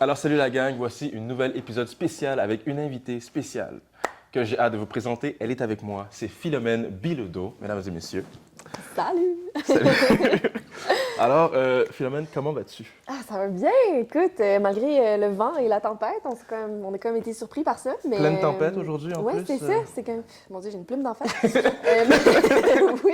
Alors salut la gang, voici une nouvelle épisode spécial avec une invitée spéciale que j'ai hâte de vous présenter. Elle est avec moi, c'est Philomène Bilodeau, mesdames et messieurs. Salut! Salut! Alors, Philomène, comment vas-tu? Ah, ça va bien! Écoute, malgré le vent et la tempête, on a comme été surpris par ça, mais... Pleine tempête aujourd'hui en plus? Oui, c'est ça. C'est comme... Mon Dieu, j'ai une plume d'en face. Oui,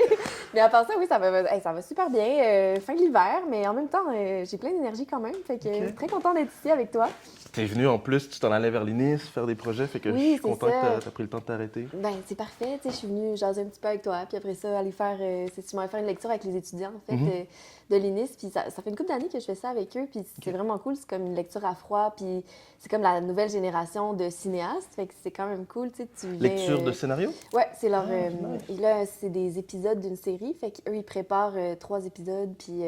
mais à part ça, oui, ça va super bien. Fin de l'hiver, mais en même temps, j'ai plein d'énergie quand même. Fait que je suis très contente d'être ici avec toi. T'es venu en plus, tu t'en allais vers l'INIS faire des projets, fait que Oui, je suis c'est content ça. que t'as pris le temps de t'arrêter. Ben, c'est parfait. Tu sais, je suis venue jaser un petit peu avec toi, puis après ça, aller faire... je m'allais faire une lecture avec les étudiants, en fait, de l'INIS. Puis ça fait une couple d'années que je fais ça avec eux, puis c'est vraiment cool. C'est comme une lecture à froid, puis c'est comme la nouvelle génération de cinéastes. Fait que c'est quand même cool, tu sais. Lecture de scénario? Ouais, c'est leur... nice. et là, c'est des épisodes d'une série. Fait qu'eux, ils préparent 3 épisodes, puis...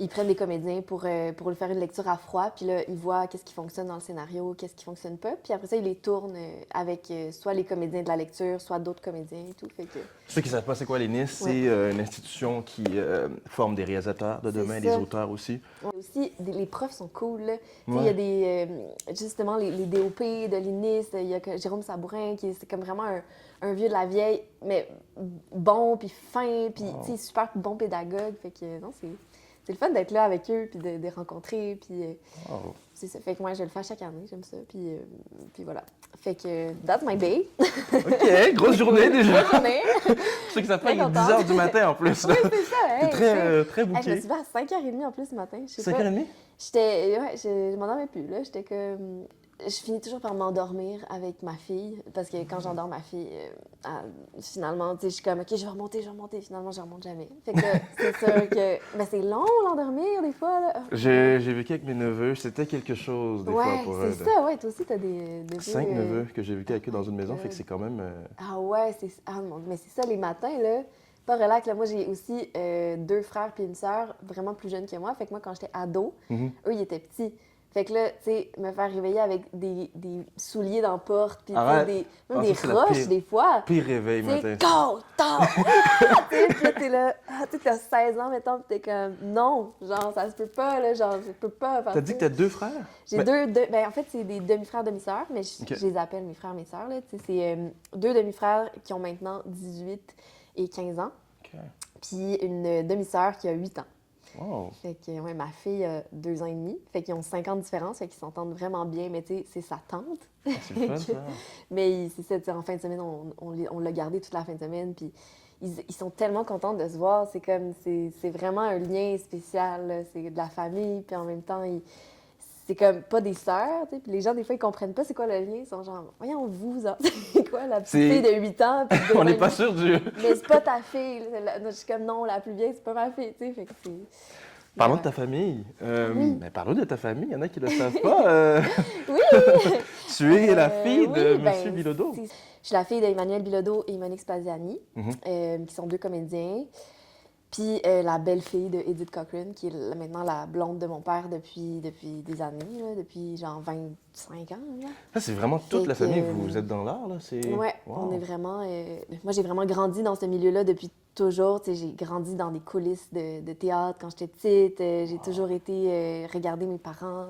ils prennent des comédiens pour le faire une lecture à froid, puis là, ils voient qu'est-ce qui fonctionne dans le scénario, qu'est-ce qui fonctionne pas, puis après ça, ils les tournent avec soit les comédiens de la lecture, soit d'autres comédiens et tout, fait que... Ceux qui ne savent pas c'est quoi l'INIS, c'est une institution qui forme des réalisateurs de demain, des auteurs aussi. Ouais. Aussi, les profs sont cool, là. Il y a des, justement, les DOP de l'INIS, il y a Jérôme Sabourin, c'est comme vraiment un vieux de la vieille, mais bon, puis fin, puis tu sais, super bon pédagogue, fait que non, c'est le fun d'être là avec eux, puis de les rencontrer, puis c'est ça. Fait que moi, je le fais chaque année, j'aime ça, puis voilà. Fait que that's my day. OK, grosse journée déjà. Bonne journée. Ceux qui savent pas, il est 10h du matin en plus. Oui, c'est ça. T'es très Je me booké. suis levée à 5h30 en plus ce matin. Je sais 5h30? je m'endormais plus, là. J'étais comme... Je finis toujours par m'endormir avec ma fille, parce que quand j'endors ma fille, finalement, tu sais, je suis comme, OK, je vais remonter. Finalement, je remonte jamais. Fait que c'est sûr que... Mais c'est long, l'endormir, des fois, là. J'ai vécu avec mes neveux, c'était quelque chose des fois pour eux. C'est ça, ouais. Toi aussi, t'as des 5 neveux que j'ai vécu avec eux dans une maison, God. fait que c'est quand même... Ah ouais, mais c'est ça, les matins, là, pas relax. Là, moi, j'ai aussi 2 frères puis une sœur vraiment plus jeunes que moi. Fait que moi, quand j'étais ado, eux, ils étaient petits. Fait que là, tu sais, me faire réveiller avec des souliers dans la porte, puis même des roches, des fois. Pire réveil matin. Go! Tard! Puis là, t'es là, tu sais, t'as 16 ans, mettons, puis t'es comme, non, genre, ça se peut pas, là, genre, je peux pas faire ça. T'as dit que t'as 2 frères? J'ai ben, en fait, c'est des demi-frères, demi-sœurs, mais je les appelle mes frères, mes sœurs, là. Tu sais, c'est 2 demi-frères qui ont maintenant 18 et 15 ans, puis une demi-sœur qui a 8 ans. Wow. Fait que, ouais, ma fille a 2 ans et demi. Fait qu'ils ont 5 ans de différence, fait qu'ils s'entendent vraiment bien. Mais tu sais, c'est sa tante. C'est le fun, ça. Mais c'est ça, tu sais, en fin de semaine, on l'a gardé toute la fin de semaine. Puis ils sont tellement contents de se voir. C'est comme, c'est vraiment un lien spécial, là. C'est de la famille. Puis en même temps, c'est comme pas des sœurs, tu sais. Puis les gens, des fois, ils comprennent pas c'est quoi le lien. Ils sont genre, voyons, c'est quoi la petite fille de 8 ans? Puis On n'est pas sûr du... Mais c'est pas ta fille. Je suis comme, non, la plus vieille, c'est pas ma fille, tu sais. Fait que c'est... Parlons de ta famille. Ben, parlons de ta famille, il y en a qui ne le savent pas. Oui! Tu es la fille de oui, M. Bilodeau. Je suis la fille d'Emmanuel Bilodeau et Monique Spaziani, qui sont 2 comédiens. Puis la belle-fille de Edith Cochrane, qui est maintenant la blonde de mon père depuis des années, là, depuis genre 25 ans. Là. Ça, c'est vraiment toute la famille, vous êtes dans l'art, là? Ouais, on est vraiment... Moi, j'ai vraiment grandi dans ce milieu-là depuis toujours. Tu sais, j'ai grandi dans des coulisses de théâtre quand j'étais petite. J'ai toujours été regarder mes parents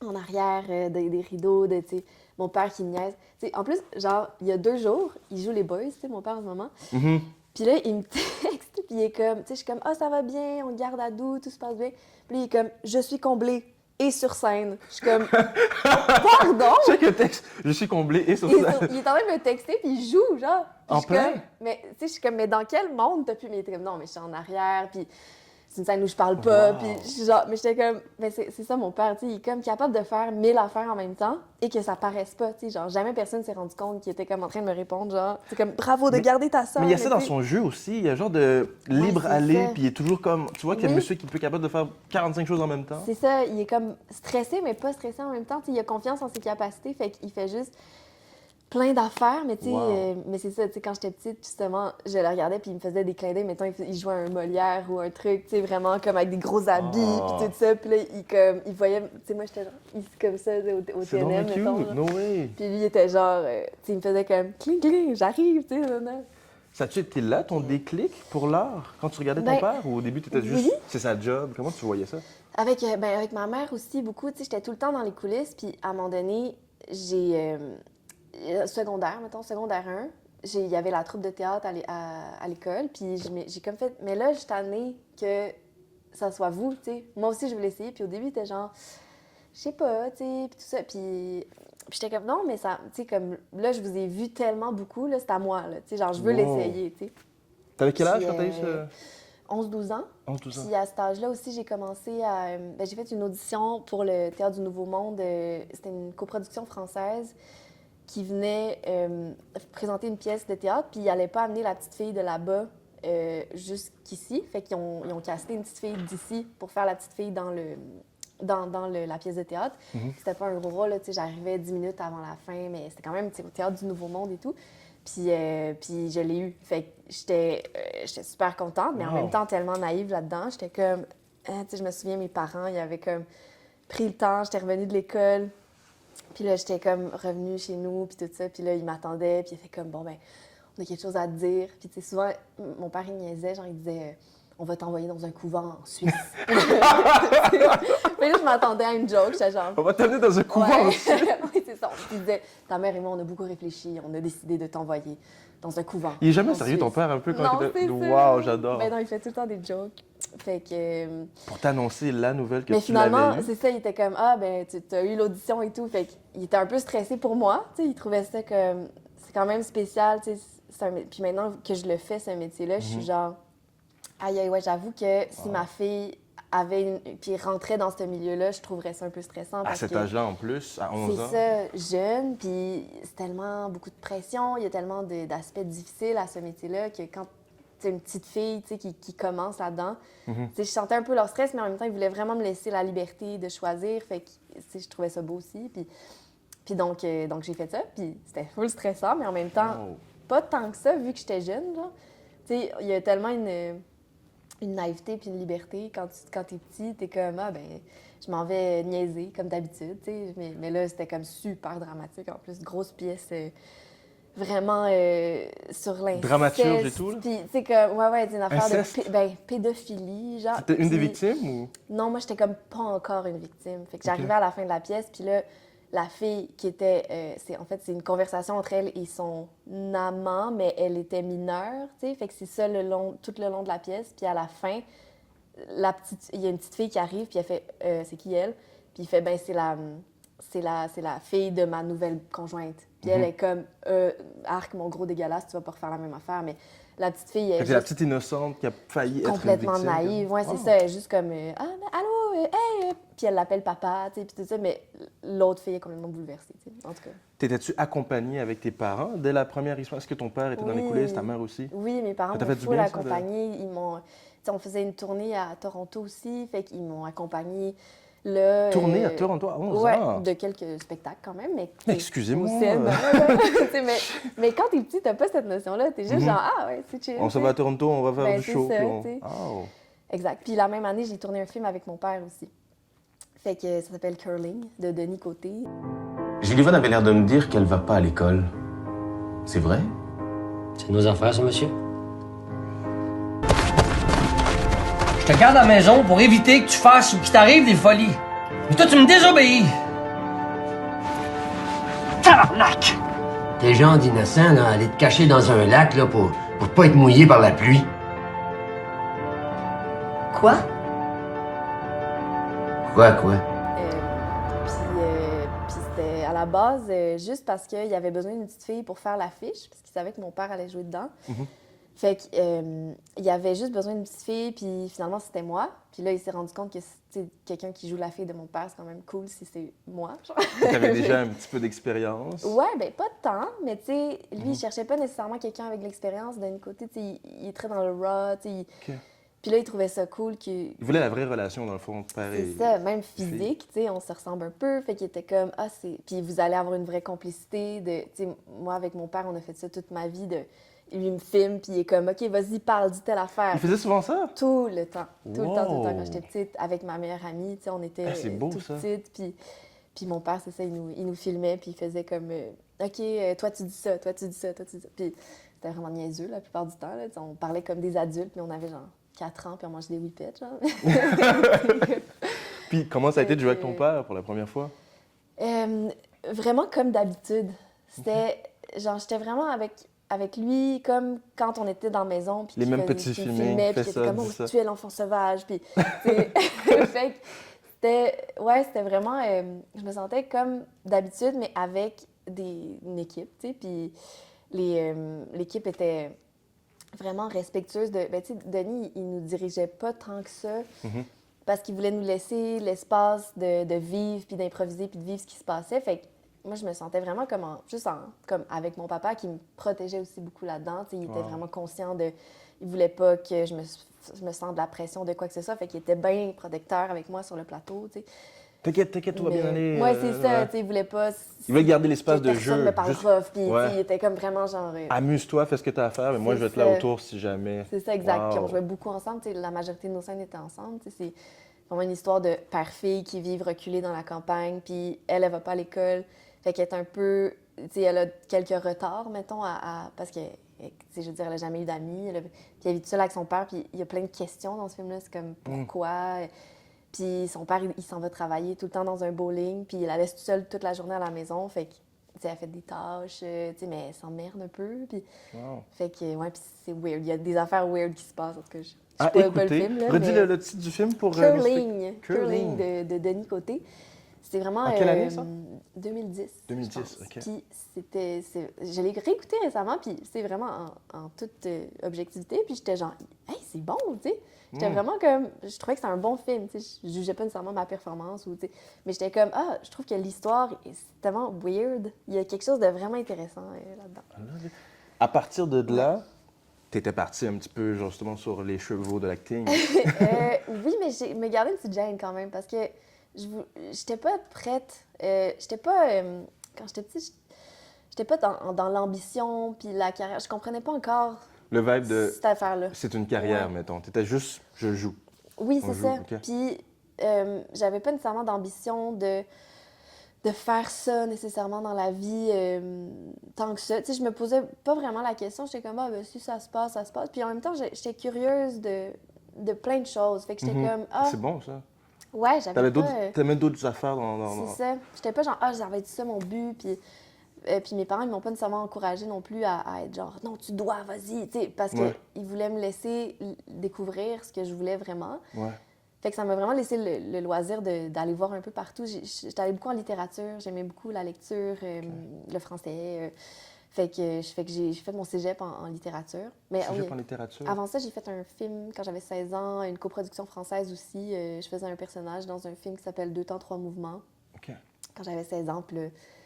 en arrière des rideaux, tu sais, mon père qui me niaise. Tu sais, en plus, genre, il y a 2 jours, il joue les Boys, tu sais, mon père en ce moment. Puis là, il me texte, puis il est comme, tu sais, je suis comme, ah, ça va bien, on garde à doux, tout se passe bien. Puis il est comme, je suis comblée et sur scène. Je suis comme, pardon? Chaque texte, je suis comblé et sur ça. Il est en train de me texter, puis il joue, genre. Puis En plein? Mais, tu sais, je suis comme, mais dans quel monde t'as pu. Mais il était comme, non, mais je suis en arrière, puis c'est une scène où je parle pas, puis genre, mais j'étais comme, mais c'est ça mon père, tu sais, il est comme capable de faire 1000 affaires en même temps et que ça paraisse pas, tu sais, genre, jamais personne s'est rendu compte qu'il était comme en train de me répondre, genre, c'est comme, bravo de garder ta sœur. Mais il y a ça dans son jeu aussi, il y a genre de libre aller, puis il est toujours comme, tu vois qu'il y a monsieur qui peut être capable de faire 45 choses en même temps. C'est ça, il est comme stressé, mais pas stressé en même temps, tu sais, il a confiance en ses capacités, fait qu'il fait juste plein d'affaires, mais tu sais, mais c'est ça, tu sais, quand j'étais petite, justement, je le regardais, puis il me faisait des clins d'œil, mettons, il jouait un Molière ou un truc, tu sais, vraiment comme avec des gros habits, puis tout ça, puis là, il voyait, tu sais, moi, j'étais genre, comme ça, au TNM, mettons. No way. Puis lui, il était genre, tu sais, il me faisait comme, cling, cling, j'arrive, tu sais, Ça a-tu été là, ton déclic pour l'art, quand tu regardais ton Ben, père, ou au début, tu étais juste, oui. c'est sa job? Comment tu voyais ça? Avec ma mère aussi, beaucoup, tu sais, j'étais tout le temps dans les coulisses, puis à un moment donné, secondaire, mettons, secondaire 1, il y avait la troupe de théâtre à l'école, puis j'ai comme fait, mais là, je suis tannée que ça soit vous, tu sais. Moi aussi, je veux l'essayer, puis au début, c'était genre, je sais pas, tu sais, puis tout ça, puis j'étais comme, non, mais ça, tu sais, comme, là, je vous ai vu tellement beaucoup, là, c'est à moi, là, tu sais, genre, je veux Wow. l'essayer, tu sais. T'avais quel âge Puis, quand t'as eu ce... 11-12 ans. 11-12 ans. Puis à cet âge-là aussi, j'ai commencé à. J'ai fait une audition pour le Théâtre du Nouveau Monde. C'était une coproduction française qui venait présenter une pièce de théâtre, puis ils n'allaient pas amener la petite fille de là-bas jusqu'ici. Fait qu'ils ils ont casté une petite fille d'ici pour faire la petite fille dans la pièce de théâtre. C'était pas un gros rôle, là, tu sais, j'arrivais 10 minutes avant la fin, mais c'était quand même, tu sais, au Théâtre du Nouveau Monde et tout. Puis je l'ai eu. Fait que j'étais super contente, mais en Wow. même temps tellement naïve là-dedans. J'étais comme, tu sais, je me souviens, mes parents, ils avaient comme pris le temps. J'étais revenue de l'école. Puis là, j'étais comme revenue chez nous, puis tout ça. Puis là, ils m'attendaient, puis ils étaient comme, bon, ben, on a quelque chose à te dire. Puis tu sais, souvent, mon père, il niaisait, genre, il disait, on va t'envoyer dans un couvent en Suisse. Mais là, je m'attendais à une joke. J'étais genre, On va t'amener dans un couvent. ouais, oui, c'est ça. Il disait, ta mère et moi, on a beaucoup réfléchi, on a décidé de t'envoyer dans un couvent. Il est jamais en sérieux, ton Suisse. père, un peu, quand Non, il c'est était... ça. Wow, j'adore. Ben non, il fait tout le temps des jokes. Fait que... Pour t'annoncer la nouvelle que Mais tu finalement, l'avais eue. c'est ça, il était comme, ah, ben, tu as eu l'audition et tout. Fait qu'il était un peu stressé pour moi. Tu sais, il trouvait ça comme, c'est quand même spécial, tu sais. Puis maintenant que je le fais, ce métier-là, je suis genre, aïe, aïe, ouais, j'avoue que si ma fille puis rentrait dans ce milieu-là, je trouverais ça un peu stressant. À Parce cet que âge-là, en plus, à 11 ans. c'est ça, jeune, puis c'est tellement beaucoup de pression, il y a tellement d'aspects difficiles à ce métier-là que quand tu une petite fille tu sais, qui commence là-dedans, tu sais, je sentais un peu leur stress, mais en même temps, ils voulaient vraiment me laisser la liberté de choisir, fait que tu sais, je trouvais ça beau aussi. Puis donc j'ai fait ça, puis c'était full stressant, mais en même temps, Wow. pas tant que ça, vu que j'étais jeune, genre. Tu sais, il y a tellement une naïveté puis une liberté. Quand t'es petit, t'es comme, ah ben, je m'en vais niaiser, comme d'habitude, tu sais. Mais là, c'était comme super dramatique. En plus, grosse pièce, vraiment sur l'inceste. Dramaturge et tout, là? Puis, tu sais, comme, ouais, c'est une affaire Inceste? de pédophilie, genre. T'étais une des Puis- victimes ou... Non, moi, j'étais comme pas encore une victime. Fait que j'arrivais à la fin de la pièce, puis là, la fille qui était... c'est une conversation entre elle et son amant, mais elle était mineure, tu sais. Fait que c'est ça tout le long de la pièce. Puis à la fin, il y a une petite fille qui arrive, puis elle fait c'est qui elle? Puis il fait ben c'est la fille de ma nouvelle conjointe. Puis elle est comme arc mon gros dégueulasse, tu vas pas refaire la même affaire, mais la petite fille Fait est que c'est la juste petite innocente qui a failli être une complètement victime. naïve. Ouais, Wow. c'est ça, elle est juste comme ah mais allô hey puis elle l'appelle papa, tu sais, puis tout ça, mais l'autre fille est complètement bouleversée, tu sais. En tout cas. T'étais-tu accompagnée avec tes parents dès la première histoire? Est-ce que ton père était dans les Oui. coulisses, ta mère aussi? Oui, mes parents Ça t'a m'ont fait du full bien, ça, accompagnée. Ils m'ont... tu sais, on faisait une tournée à Toronto aussi, fait qu'ils m'ont accompagnée là. Tournée à Toronto à 11 ouais, ans? de quelques spectacles quand même, mais... Excusez-moi. Au scène, ouais. Tu sais, mais quand t'es petit, t'as pas cette notion-là. T'es juste genre, ah ouais, c'est chill. On s'en va à Toronto, on va faire Ben, du c'est show. ça, puis on- tu sais. Oh. Exact. Puis la même année, j'ai tourné un film avec mon père aussi. Fait que ça s'appelle Curling, de Denis Côté. Gillivan avait l'air de me dire qu'elle va pas à l'école. C'est vrai? C'est nos affaires, ça, monsieur. Je te garde à la maison pour éviter que tu fasses ou qu'il t'arrive des folies. Mais toi, tu me désobéis. Tabarnak! T'es genre d'innocent, là, aller te cacher dans un lac, là, pour pas être mouillé par la pluie. Quoi? Quoi? Puis c'était à la base juste parce qu'il avait besoin d'une petite fille pour faire l'affiche, parce qu'il savait que mon père allait jouer dedans. Fait qu'il avait juste besoin d'une petite fille, puis finalement, c'était moi. Puis là, il s'est rendu compte que quelqu'un qui joue la fille de mon père, c'est quand même cool si c'est moi. Genre. T'avais déjà un petit peu d'expérience. Ouais, ben pas tant, mais tu sais, lui, il cherchait pas nécessairement quelqu'un avec de l'expérience. D'un côté, tu sais, il est très dans le raw, tu sais. Ok. Puis là, il trouvait ça cool que... Il voulait la vraie relation, dans le fond, père et... C'est ça, même physique, tu sais, on se ressemble un peu. Fait qu'il était comme, ah, c'est. Puis vous allez avoir une vraie complicité. Tu sais, moi, avec mon père, on a fait ça toute ma vie. Lui, il me filme, puis il est comme, OK, vas-y, parle, dis telle affaire. Il faisait souvent ça? Tout le temps. Tout le temps, Wow. quand j'étais petite, avec ma meilleure amie, tu sais, on était Ah, c'est beau, tout ça. petites. Puis mon père, c'est ça, il nous filmait, puis il faisait comme, OK, toi, tu dis ça, toi, tu dis ça, toi, tu dis ça. Puis c'était vraiment niaiseux la plupart du temps. Là. On parlait comme des adultes, mais on avait genre 4 ans, puis on mangeait des whippets, genre. Puis comment ça a été de jouer avec ton père pour la première fois? Vraiment comme d'habitude. C'était, genre, j'étais vraiment avec lui comme quand on était dans la maison. Puis Les mêmes petits qu'il filmés, filmait, fais puis ça, qu'il était comme, dis ça. tu es l'enfant sauvage. Puis, fait que c'était vraiment, je me sentais comme d'habitude, mais avec une équipe, tu sais. Puis l'équipe était vraiment respectueuse de, ben, tu sais, Denis, il nous dirigeait pas tant que ça. Parce qu'il voulait nous laisser l'espace de vivre, puis d'improviser, puis de vivre ce qui se passait. Fait que moi, je me sentais vraiment comme avec mon papa qui me protégeait aussi beaucoup là-dedans. Tu sais, il était vraiment conscient de... Il voulait pas que je me sente de la pression de quoi que ce soit. Fait qu'il était bien protecteur avec moi sur le plateau, tu sais. T'inquiète, tout va bien aller. Ouais, c'est ça. Ouais. Tu sais, il voulait pas... Il voulait garder l'espace que de personne jeu. me parle juste- rough, puis tu Ouais. sais, il était comme vraiment genre... Amuse-toi, fais ce que t'as à faire, mais moi, C'est je vais être là ça. autour si jamais. C'est ça, exact. Puis Wow. on jouait beaucoup ensemble. Tu sais, la majorité de nos scènes étaient ensemble. Tu sais, c'est vraiment une histoire de père-fille qui vivent reculés dans la campagne. Puis elle va pas à l'école. Fait qu'elle est un peu... Tu sais, elle a quelques retards, mettons, parce que, tu sais, je veux dire, elle a jamais eu d'amis. Puis elle vit toute seule avec son père. Puis il y a plein de questions dans ce film-là. C'est comme, pourquoi? Puis son père, il s'en va travailler tout le temps dans un bowling. Puis il la laisse toute seule toute la journée à la maison. Fait que, tu sais, elle fait des tâches, tu sais, mais elle s'emmerde un peu. Puis... Wow. Fait que, ouais, puis c'est weird. Il y a des affaires weird qui se passent, en tout cas. Je Ah, spoil pas le écoutez, film, là, redis mais- le titre du film pour... Curling. Curling. Curling de Denis Côté. C'était vraiment... En quelle année, ça? 2010. 2010, je pense. OK. Puis je l'ai réécouté récemment, puis c'est vraiment en toute objectivité. Puis j'étais genre, hey, c'est bon, tu sais. J'étais vraiment comme... Je trouvais que c'était un bon film, tu sais. Je jugeais pas nécessairement ma performance, ou, tu sais. Mais j'étais comme, je trouve que l'histoire, c'est tellement weird. Il y a quelque chose de vraiment intéressant là-dedans. À partir de là, t'étais parti un petit peu justement sur les chevaux de l'acting. Oui, mais j'ai me gardé une petite gêne quand même parce que j'étais pas prête. J'étais pas... quand j'étais petite, j'étais pas dans l'ambition puis la carrière. Je comprenais pas encore Le vibe de... cette affaire-là. C'est une carrière, Ouais. mettons. T'étais juste, je joue. Oui, On c'est joue, ça. ok. Puis j'avais pas nécessairement d'ambition de faire ça nécessairement dans la vie tant que ça. Tu sais, je me posais pas vraiment la question. J'étais comme, ben, si ça se passe, ça se passe. Puis en même temps, j'étais curieuse de plein de choses. Fait que j'étais comme, C'est bon, ça. ouais, j'avais pas... T'avais d'autres affaires dans... C'est ça. J'étais pas genre, ça va être ça mon but. Puis mes parents, ils m'ont pas nécessairement encouragée non plus à être genre, non, tu dois, vas-y. Tu sais, parce Ouais. qu'ils voulaient me laisser découvrir ce que je voulais vraiment. Ouais. Fait que ça m'a vraiment laissé le loisir d'aller voir un peu partout. J'étais allée beaucoup en littérature, j'aimais beaucoup la lecture, le français. Fait que j'ai fait mon cégep en littérature. Mais Cégep oui, en littérature. avant ça, j'ai fait un film quand j'avais 16 ans, une coproduction française aussi. Je faisais un personnage dans un film qui s'appelle Deux temps, trois mouvements, OK. quand j'avais 16 ans. Puis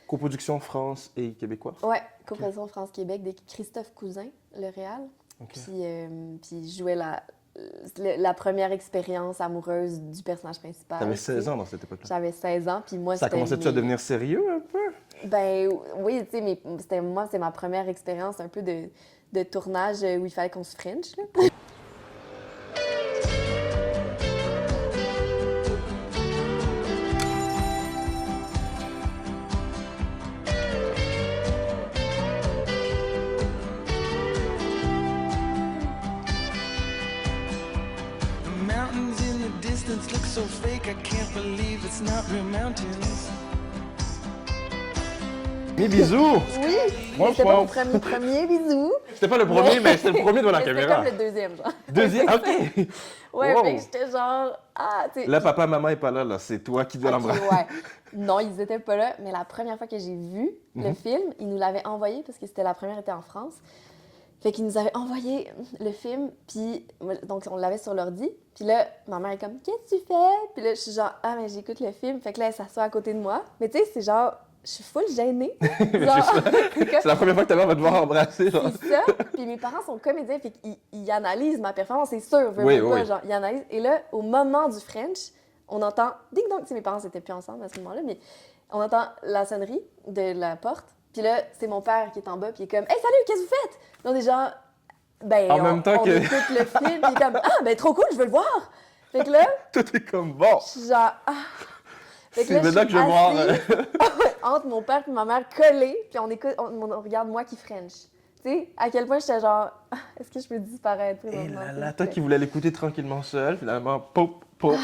Coproduction France et québécois. ouais, coproduction France-Québec de Christophe Cousin, le réal. OK. Puis je jouais la première expérience amoureuse du personnage principal. T'avais tu sais. 16 ans dans cette époque-là. J'avais 16 ans, puis moi, Ça c'était commençait-tu à devenir sérieux un peu? Ben oui, tu sais, mais c'est ma première expérience un peu de tournage où il fallait qu'on se french, là. The mountains in the distance look so fake, I can't believe it's not real mountains. Mes bisous! Oui, Moi, c'était pas mon franchement- premier bisou. C'était pas le premier, mais c'était le premier devant la Mais c'était caméra. comme le deuxième, genre. Deuxième, OK! Ouais, Wow. fait que j'étais genre, tu sais. Là, papa, maman est pas là, c'est toi qui dois Ok, l'embrasser. ouais. Non, ils étaient pas là, mais la première fois que j'ai vu Mhm. le film, ils nous l'avaient envoyé parce que c'était la première était en France. Fait qu'ils nous avaient envoyé le film, puis donc on l'avait sur l'ordi. Puis là, ma mère est comme, qu'est-ce que tu fais? Puis là, je suis genre, mais j'écoute le film. Fait que là, elle s'assoit à côté de moi. Mais tu sais, c'est genre, je suis full gênée. Genre, c'est comme- C'est la première fois que ta mère va devoir embrasser. Genre. c'est ça. Puis mes parents sont comédiens, fait qu'ils analysent ma performance, c'est sûr. Veux, Oui, veux pas, oui. genre, ils analysent. Et là, au moment du French, on entend ding dong. Tu sais, mes parents n'étaient plus ensemble à ce moment-là, mais on entend la sonnerie de la porte. Puis là, c'est mon père qui est en bas, puis il est comme, hey, salut, qu'est-ce que vous faites? Donc, on est genre, ben, En même temps on que- écoute le film, puis il est comme, ben, trop cool, je veux le voir. Fait que là, Tout est comme bon. je suis genre, Fait que C'est là, maintenant que je vais voir. assise entre mon père et ma mère collés, puis on regarde moi qui French. Tu tu sais, à quel point j'étais genre, est-ce que je peux disparaître Et présentement? là, toi qui voulais l'écouter tranquillement seul, finalement, popcorn,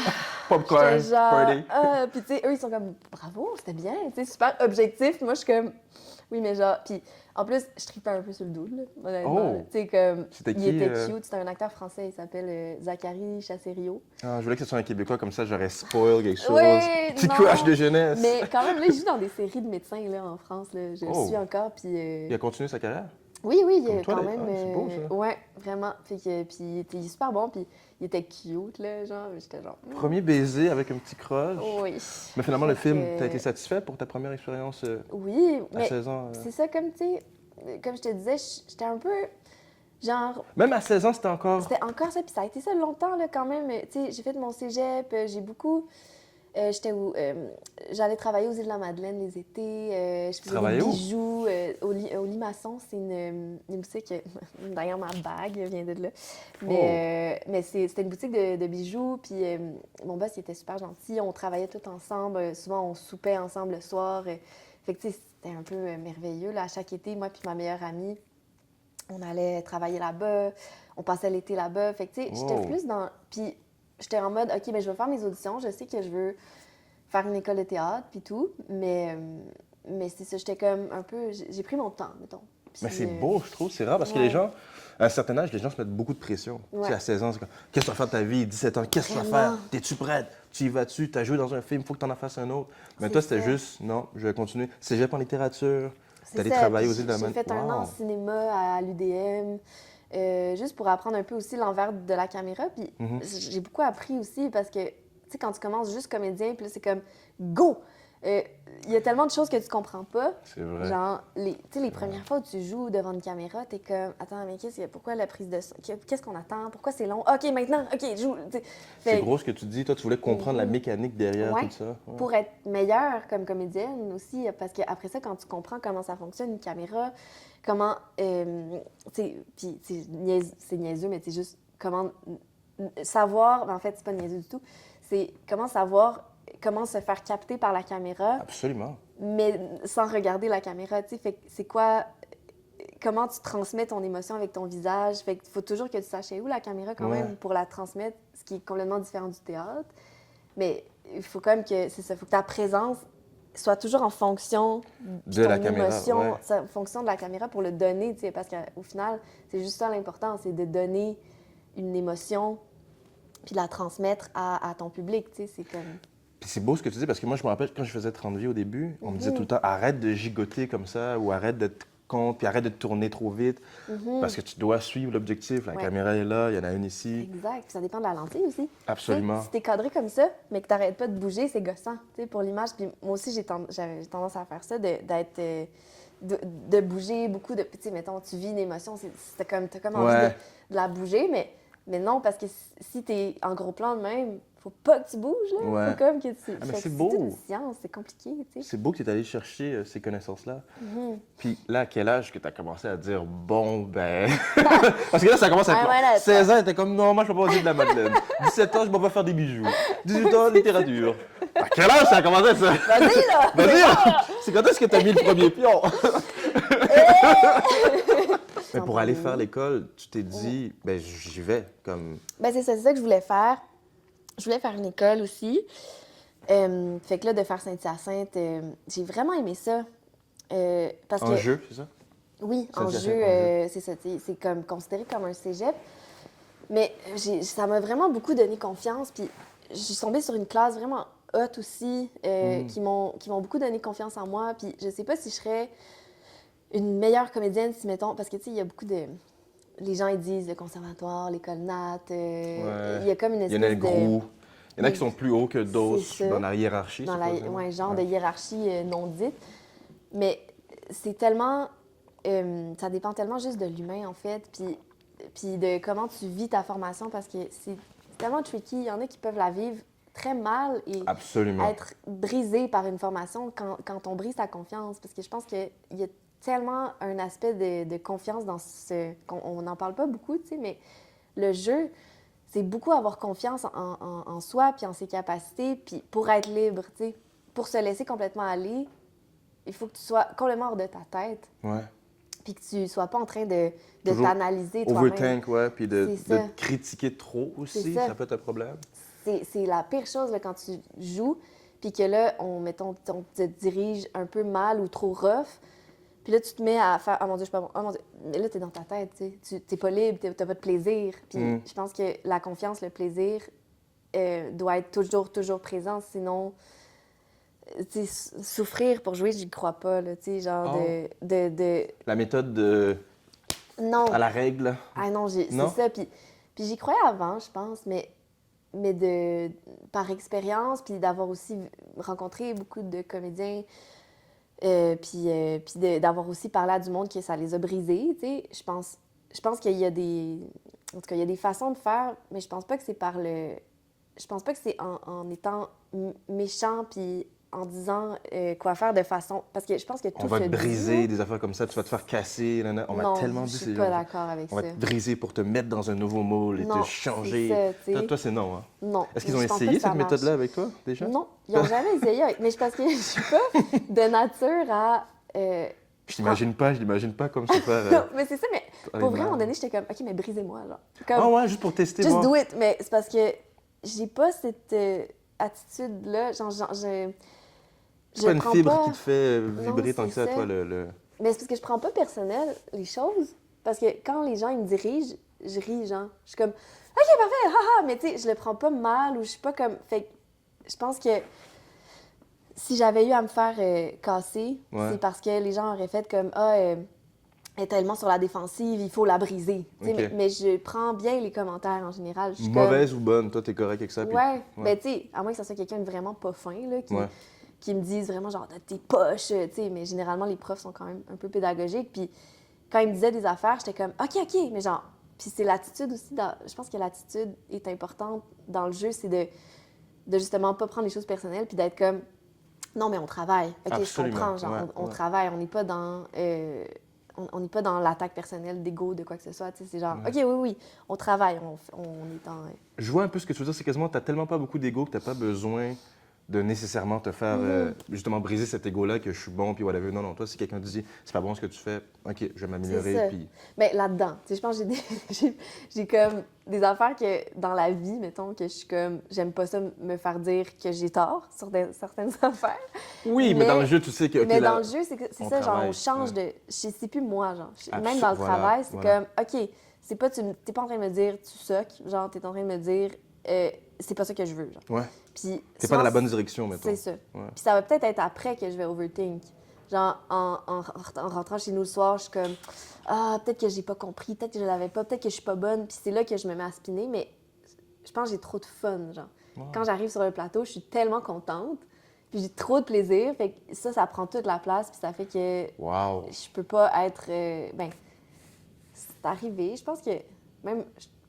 J'étais genre, party. puis tu sais, eux, ils sont comme, bravo, c'était bien, tu sais, super objectif. Puis moi, je suis comme, oui, mais genre, puis en plus, je tripais un peu sur le dude, là, honnêtement. Oh! Tu sais, comme, C'était il qui, était cute, c'était un acteur français, il s'appelle Zachary Chasserio. Ah, je voulais que ce soit un Québécois, comme ça, j'aurais spoil quelque chose. Ouais, Petit non. crush de jeunesse. Mais quand même, là, il joue dans des séries de médecins, là, en France, là, je le Oh. suis encore, puis... Il a continué sa carrière? Oui, oui, Comme toi, quand d'ailleurs. même. C'est beau, ça. Ouais, vraiment. Fait que, puis il était super bon, puis il était cute, là, genre. J'étais genre. Premier baiser avec un petit crush. Oui. Mais finalement, le Fait film, que- t'as été satisfait pour ta première expérience Oui, à mais 16 ans? c'est ça, comme, tu sais, comme je te disais, j'étais un peu. Genre, Même à 16 ans, c'était encore... c'était encore ça, puis ça a été ça longtemps, là, quand même. Tu sais, j'ai fait mon cégep, j'ai beaucoup. J'étais où? J'allais travailler aux Îles-de-la-Madeleine les étés. Je faisais Travaillais des où? bijoux au Limaçon. C'est une boutique. D'ailleurs, ma bague vient de là. Mais c'était une boutique de bijoux. Puis mon boss, il était super gentil. On travaillait tous ensemble. Souvent, on soupait ensemble le soir. Fait que, tu sais, c'était un peu merveilleux. Là, à chaque été, moi puis ma meilleure amie, on allait travailler là-bas. On passait l'été là-bas. Fait que, tu sais, j'étais Wow. plus dans... Puis j'étais en mode, OK, ben, je vais faire mes auditions. Je sais que je veux faire une école de théâtre, puis tout. Mais c'est ça, j'étais comme un peu... J'ai pris mon temps, mettons. Puis, Mais c'est beau, je trouve. C'est rare parce que ouais. les gens, à un certain âge, les gens se mettent beaucoup de pression. Ouais. Tu sais, à 16 ans, c'est comme, qu'est-ce que tu vas faire de ta vie? 17 ans, qu'est-ce que tu vas Vraiment. faire? T'es-tu prête? Tu y vas-tu? Tu as joué dans un film, il faut que tu en fasses un autre. Mais C'est toi, c'était ça. juste, non, je vais continuer. Cégep en littérature. C'est T'allais ça, travailler aux puis îles de la J'ai fait un an en Wow. cinéma à l'UDM, juste pour apprendre un peu aussi l'envers de la caméra. Puis Mhm. j'ai beaucoup appris aussi parce que, tu sais, quand tu commences juste comédien, puis là, c'est comme go! Il y a tellement de choses que tu comprends pas. C'est vrai. Genre, tu sais, les premières fois où tu joues devant une caméra, t'es comme, attends, mais pourquoi la prise de son? Qu'est-ce qu'on attend? Pourquoi c'est long? OK, maintenant, OK, joue. T'sais. C'est Fait- gros ce que tu dis. Toi, tu voulais comprendre la mécanique derrière Ouais. tout ça. Ouais. Pour être meilleure comme comédienne aussi, parce qu'après ça, quand tu comprends comment ça fonctionne, une caméra, comment, tu sais, puis c'est niaiseux, mais c'est juste comment savoir, ben, en fait, c'est pas niaiseux du tout, c'est comment savoir comment se faire capter par la caméra, Absolument. mais sans regarder la caméra, tu sais, fait que c'est quoi, comment tu transmets ton émotion avec ton visage, fait qu'il faut toujours que tu saches où la caméra quand Ouais. même pour la transmettre, ce qui est complètement différent du théâtre, mais il faut quand même que, c'est ça, faut que ta présence soit toujours en fonction De la caméra, émotion, ouais. en fonction de la caméra pour le donner, tu sais, parce qu'au final, c'est juste ça l'important, c'est de donner une émotion puis de la transmettre à ton public, tu sais, c'est comme... Puis c'est beau ce que tu dis parce que moi, je me rappelle quand je faisais 30 vies au début, on me disait tout le temps arrête de gigoter comme ça ou arrête d'être con, puis arrête de te tourner trop vite parce que tu dois suivre l'objectif. La Ouais. caméra est là, il y en a une ici. Exact, puis ça dépend de la lentille aussi. Absolument. Tu sais, si t'es cadré comme ça, mais que t'arrêtes pas de bouger, c'est gossant, tu sais, pour l'image. Puis moi aussi, j'avais tendance à faire ça, de bouger beaucoup, tu sais, mettons, tu vis une émotion, t'as comme envie Ouais. de la bouger, mais non, parce que si t'es en gros plan de même, faut pas que tu bouges, là. Ouais. Faut comme que tu... Ah, mais Fait que c'est beau. toute une science, c'est compliqué, tu sais. C'est beau que tu es allé chercher ces connaissances-là. Mhm. Puis là, à quel âge que tu as commencé à dire bon, ben. Parce que là, ça commence à être. Ah, voilà, 16 ans, t'étais comme non, moi, je peux pas aux îles de la Madeleine. 17 ans, je peux pas faire des bijoux. 18 ans, littérature. À quel âge ça a commencé ça? Vas-y, là! Vas-y! C'est quand est-ce que tu as mis le premier pion? Mais pour aller faire l'école, tu t'es dit, ben j'y vais. Comme. Ben c'est ça que je voulais faire. Je voulais faire une école aussi. Fait que là, de faire Saint-Hyacinthe, j'ai vraiment aimé ça. Parce En que, jeu, c'est ça? Oui, en Saint-Hyacinthe, jeu, en jeu. c'est ça. C'est comme considéré comme un cégep. Mais ça m'a vraiment beaucoup donné confiance. Puis je suis tombée sur une classe vraiment hot aussi, qui m'ont beaucoup donné confiance en moi. Puis je sais pas si je serais une meilleure comédienne si, mettons, parce que, tu sais, il y a beaucoup de... Les gens, ils disent le conservatoire, l'école Nat, il y a comme une Il y en a espèce un de... gros. Il y en a qui sont plus hauts que d'autres C'est ça. dans la hiérarchie. Dans la, supposément. ouais, genre de hiérarchie non dite. Mais c'est tellement... ça dépend tellement juste de l'humain, en fait, puis de comment tu vis ta formation, parce que c'est tellement tricky. Il y en a qui peuvent la vivre très mal et Absolument. être brisé par une formation quand on brise ta confiance. Parce que je pense qu'il y a tellement un aspect de confiance dans ce... On n'en parle pas beaucoup, tu sais, mais le jeu, c'est beaucoup avoir confiance en soi puis en ses capacités, puis pour être libre, tu sais. Pour se laisser complètement aller, il faut que tu sois complètement hors de ta tête. Ouais. puis que tu sois pas en train de Toujours t'analyser toi-même. Overthink, ouais, puis de C'est ça. te critiquer trop aussi, C'est ça. ça peut être un problème. C'est la pire chose là, quand tu joues, puis que là, mettons, on te dirige un peu mal ou trop rough, puis là, tu te mets à faire « Oh mon Dieu, je suis pas bon. Oh mon Dieu. » Mais là, t'es dans ta tête, tu sais. T'es pas libre, t'as pas de plaisir. Puis je pense que la confiance, le plaisir doit être toujours présent, sinon... Tu sais, souffrir pour jouer, j'y crois pas, là, tu sais, genre de... La méthode Non. à la règle. Ah non, c'est Non? ça. Puis j'y croyais avant, je pense, mais par expérience, puis d'avoir aussi rencontré beaucoup de comédiens, puis d'avoir aussi parlé à du monde que ça les a brisés, tu sais, je pense qu'il y a des... En tout cas, il y a des façons de faire, mais je pense pas que c'est par le... Je pense pas que c'est en étant méchant, puis en disant quoi faire de façon... Parce que je pense que tout On va se te dit, briser, là. des affaires comme ça, tu vas te faire casser. On m'a Non, tellement dit je ces suis pas gens. d'accord avec On ça. va te briser pour te mettre dans un nouveau moule et Non, te changer. c'est ça, tu sais. Toi, c'est non, hein? Non. Est-ce qu'ils ont je pense pas essayé que ça cette marche. méthode-là avec toi, déjà? Non, ils n'ont jamais essayé. Mais c'est parce que je suis pas de nature à... Je l'imagine pas comme se faire... Non, mais c'est ça, mais aller pour vrai, à un mal. moment donné, j'étais comme, OK, mais brisez-moi, genre. Ah Comme, ouais, juste pour tester, just moi. do it. Mais c'est parce que j'ai pas cette attitude-là. Genre, C'est pas une prends fibre pas- qui te fait vibrer Non, tant que c'est ça, ça. toi, le... Mais c'est parce que je prends pas personnel les choses. Parce que quand les gens ils me dirigent, je ris, genre. Je suis comme, OK, parfait, haha. Mais tu sais, je le prends pas mal ou je suis pas comme. Fait que je pense que si j'avais eu à me faire casser, Ouais. c'est parce que les gens auraient fait comme, elle est tellement sur la défensive, il faut la briser. Tu sais, OK. mais je prends bien les commentaires en général. Je suis Mauvaise ou bonne, toi, t'es correct avec ça. comme, puis- ouais. Ben, tu sais, à moins que ça soit quelqu'un de vraiment pas fin, là, Ouais. qui me disent vraiment genre tes poches, tu sais, mais généralement les profs sont quand même un peu pédagogiques. Puis quand ils me disaient des affaires, j'étais comme OK, mais genre, puis c'est l'attitude aussi, je pense que l'attitude est importante dans le jeu, c'est de justement pas prendre les choses personnelles puis d'être comme non, mais on travaille. OK, Absolument. je comprends, genre, Ouais, on ouais. travaille, on n'est pas dans on n'est pas dans l'attaque personnelle d'ego de quoi que ce soit, tu sais, c'est genre OK, oui, on travaille, on est en Je vois un peu ce que tu veux dire, c'est quasiment, t'as tellement pas beaucoup d'ego que t'as pas besoin de nécessairement te faire justement briser cet ego-là que je suis bon, puis whatever. Non, toi, si quelqu'un te dit c'est pas bon ce que tu fais, OK, je vais C'est m'améliorer, ça. puis... Mais là-dedans, tu sais, je pense que j'ai comme des affaires que dans la vie, mettons, que je suis comme, j'aime pas ça me faire dire que j'ai tort sur certaines affaires. Oui, mais dans le jeu, tu sais que... OK, mais là, dans le jeu, c'est on ça, genre, travaille, on change ouais. de. C'est plus moi, genre. Même Absol- dans le voilà, travail, c'est voilà. comme, OK, c'est pas, t'es pas en train de me dire tu sucks, genre, t'es en train de me dire, c'est pas ça que je veux, genre. Ouais. Puis. T'es souvent, pas dans la bonne direction, mettons. C'est ça. Ouais. Puis ça va peut-être être après que je vais overthink. Genre, en rentrant chez nous le soir, je suis comme, peut-être que j'ai pas compris, peut-être que je l'avais pas, peut-être que je suis pas bonne. Puis c'est là que je me mets à spinner, mais je pense que j'ai trop de fun, genre. Quand j'arrive sur le plateau, je suis tellement contente, puis j'ai trop de plaisir. Fait que ça prend toute la place, puis ça fait que Wow. je peux pas être... c'est arrivé. Je pense que même...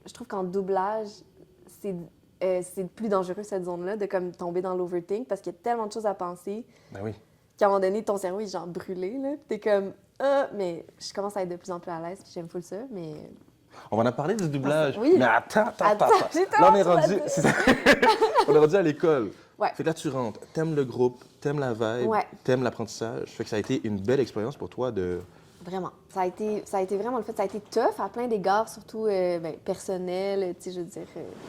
Je trouve qu'en doublage, c'est plus dangereux, cette zone-là, de comme tomber dans l'overthink, parce qu'il y a tellement de choses à penser Ben oui. qu'à un moment donné, ton cerveau est genre brûlé, là. Puis t'es comme, mais je commence à être de plus en plus à l'aise, puis j'aime full ça, mais... On va en parler du doublage. Oui. Mais attends. Attends, j'ai Là, on est tellement rendu... hâte. c'est ça. On est rendu à l'école. Ouais. Fait que là, tu rentres, t'aimes le groupe, t'aimes la vibe, Ouais. t'aimes l'apprentissage. Fait que ça a été une belle expérience pour toi de... Vraiment. Ça a été vraiment le fait. Ça a été tough à plein d'égards, surtout personnel. Tu sais, je veux dire,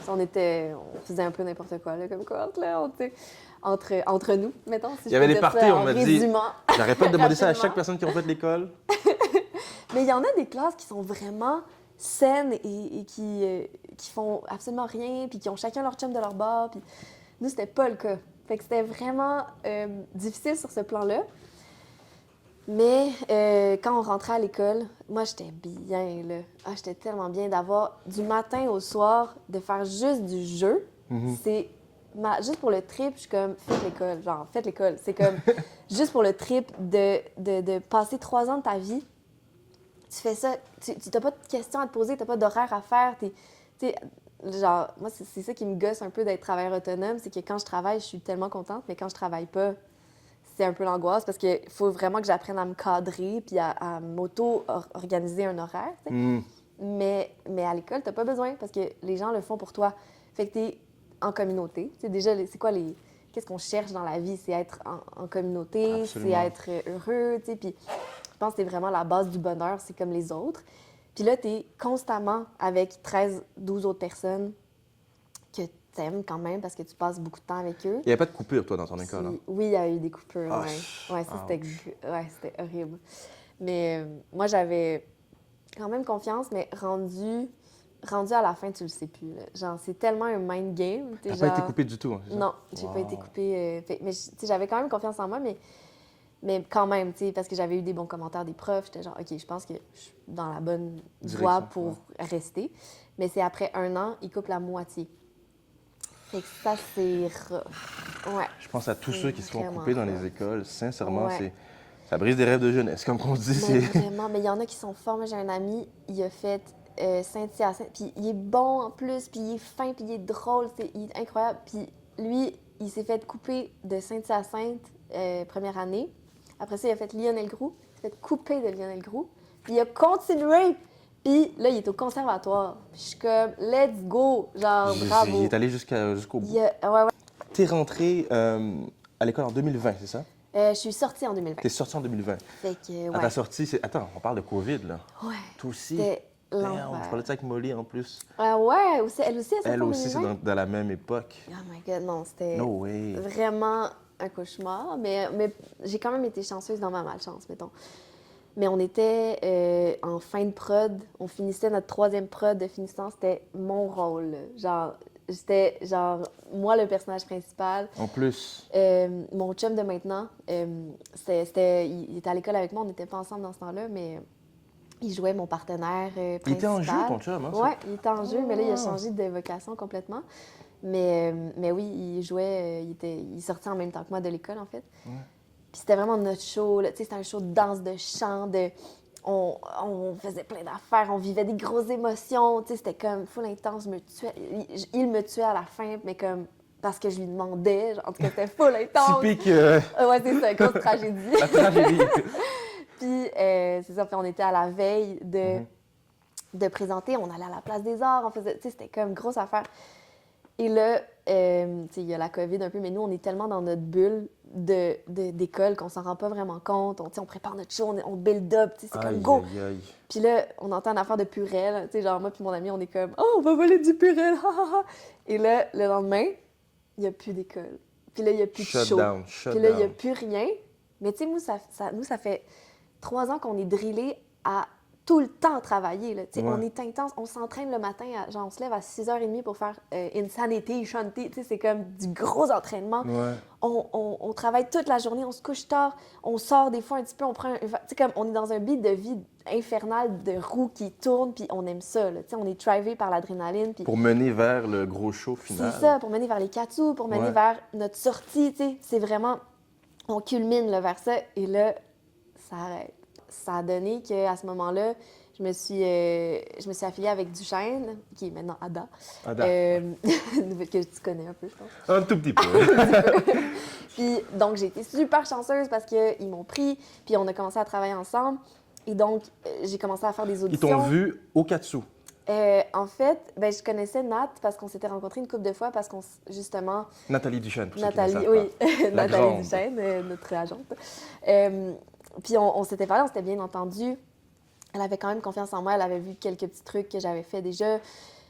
on faisait un peu n'importe quoi, là, comme quoi, là, entre nous, mettons. Si Il y avait peux des dire ça parties, on en m'a dit... résumant. J'arrête pas de demander ça à chaque rapidement. personne qui a fait l'école. Mais il y en a des classes qui sont vraiment saines et qui font absolument rien, puis qui ont chacun leur chum de leur bord. Puis nous, c'était pas le cas. Fait que c'était vraiment difficile sur ce plan-là. Mais quand on rentrait à l'école, moi, j'étais bien, là. J'étais tellement bien d'avoir du matin au soir, de faire juste du jeu. C'est... Juste pour le trip, je suis comme, faites l'école. Genre, faites l'école. C'est comme, juste pour le trip de passer 3 ans de ta vie, tu fais ça, tu n'as pas de questions à te poser, tu n'as pas d'horaire à faire. Tu sais, genre, moi, c'est ça qui me gosse un peu d'être travailleur autonome, c'est que quand je travaille, je suis tellement contente, mais quand je travaille pas, c'est un peu l'angoisse parce qu'il faut vraiment que j'apprenne à me cadrer puis à m'auto-organiser un horaire. Tu sais. Mais à l'école, tu n'as pas besoin parce que les gens le font pour toi. Fait que tu es en communauté. Tu sais, déjà, c'est quoi les... Qu'est-ce qu'on cherche dans la vie? C'est être en communauté, Absolument. c'est être heureux, tu sais. Puis je pense que c'est vraiment la base du bonheur, c'est comme les autres. Puis là, tu es constamment avec 13, 12 autres personnes que tu aimes quand même parce que tu passes beaucoup de temps avec eux. Il n'y avait pas de coupure, toi, dans ton école, hein? Oui, il y a eu des coupures, Ah, ouais. Ouais, ça, c'était horrible. Mais moi, j'avais quand même confiance, mais rendu à la fin, tu le sais plus, là. Genre, c'est tellement un mind game. T'as pas été coupé du tout, hein, c'est ça? Non, j'ai pas été coupée. Mais tu sais, j'avais quand même confiance en moi, mais quand même, tu sais, parce que j'avais eu des bons commentaires des profs. J'étais genre, OK, je pense que je suis dans la bonne voie pour rester. Mais c'est après 1 an, ils coupent la moitié. Fait que ça, c'est rough. Ouais. Je pense à tous ceux qui se font vraiment couper dans rough. les écoles. Sincèrement, Ouais. ça brise des rêves de jeunesse, comme on dit. Mais vraiment, mais il y en a qui sont forts. Moi, j'ai un ami, il a fait Saint-Hyacinthe, puis il est bon en plus, puis il est fin, puis il est drôle, il est incroyable. Puis lui, il s'est fait couper de Saint-Hyacinthe première année. Après ça, il a fait Lionel Groux. Il s'est fait couper de Lionel Groux. Puis il a continué. Puis là, il est au conservatoire. Puis je suis comme, let's go! Genre, bravo. Il est allé jusqu'au bout. Ouais. T'es rentré à l'école en 2020, c'est ça? Je suis sortie en 2020. T'es sorti en 2020. Fait que, À ouais. ta sortie, Attends, on parle de COVID, là. Ouais. Toi aussi. C'était Damn, l'enfer. tu parlais de ça avec Molly, en plus. Ouais, aussi, elle aussi, elle Elle aussi, c'est dans la même époque. Oh my God, non, c'était No way. vraiment un cauchemar. Mais j'ai quand même été chanceuse dans ma malchance, mettons. Mais on était en fin de prod. On finissait notre 3e prod de finissant. C'était mon rôle, là. Genre, j'étais, moi, le personnage principal. En plus, Mon chum de maintenant, il était à l'école avec moi. On n'était pas ensemble dans ce temps-là, mais il jouait mon partenaire principal. il était en jeu, ton chum, hein? ça? Oui, il était en jeu, mais là, il a Ah. changé de vocation complètement. Mais oui, il jouait, il sortait en même temps que moi de l'école, en fait. Ouais. Puis c'était vraiment notre show, là. Tu sais, c'était un show de danse, de chant, on faisait plein d'affaires, on vivait des grosses émotions. Tu sais, c'était comme full intense, me tuait. Il me tuait à la fin, mais comme parce que je lui demandais. Genre, en tout cas, c'était full intense. Typique Ouais, c'est ça, grosse tragédie. la tragédie. Puis, c'est ça, puis on était à la veille de présenter, on allait à la Place des Arts, tu sais, c'était comme grosse affaire. Et là, tu sais, il y a la COVID un peu, mais nous, on est tellement dans notre bulle d'école qu'on s'en rend pas vraiment compte. Tu sais, on prépare notre show, on build up, tu sais, c'est comme go. Aïe, aïe. Puis là, on entend une affaire de Purel, tu sais, genre moi puis mon ami, on est comme « Oh, on va voler du Purel, ha, ha, ha. » Et là, le lendemain, il n'y a plus d'école. Puis là, il n'y a plus de show. Shutdown. Puis là, il n'y a plus rien. Mais tu sais, nous, ça fait 3 ans qu'on est drillés à tout le temps travailler. Là. Tu sais, Ouais. on est intense, on s'entraîne le matin, genre on se lève à 6h30 pour faire Insanity, Shanty. Tu sais, c'est comme du gros entraînement. Ouais. On travaille toute la journée, on se couche tard, on sort des fois un petit peu, on prend un... Tu sais, comme on est dans un beat de vie infernal, de roues qui tournent, puis on aime ça. Là. Tu sais, on est drivé par l'adrénaline. Puis Pour mener vers le gros show final. c'est ça, pour mener vers les katsu, pour mener Ouais. vers notre sortie, tu sais. C'est vraiment... On culmine là, vers ça, et là, ça arrête. Ça a donné qu'à ce moment-là, je me suis affiliée avec Duchesne, qui est maintenant Ada. Ada. Que tu connais un peu, je pense. Un tout petit peu. Puis, donc, j'ai été super chanceuse parce qu'ils m'ont pris, puis on a commencé à travailler ensemble. Et donc, j'ai commencé à faire des Ils auditions. t'ont vu au Katsu. En fait, ben, je connaissais Nat parce qu'on s'était rencontrés une couple de fois parce justement, Nathalie Duchesne, pour ceux qui ne Nathalie, savent oui, pas. La Nathalie grande. Duchesne, notre agente. Puis on s'était parlé, on s'était bien entendu. Elle avait quand même confiance en moi, elle avait vu quelques petits trucs que j'avais fait déjà,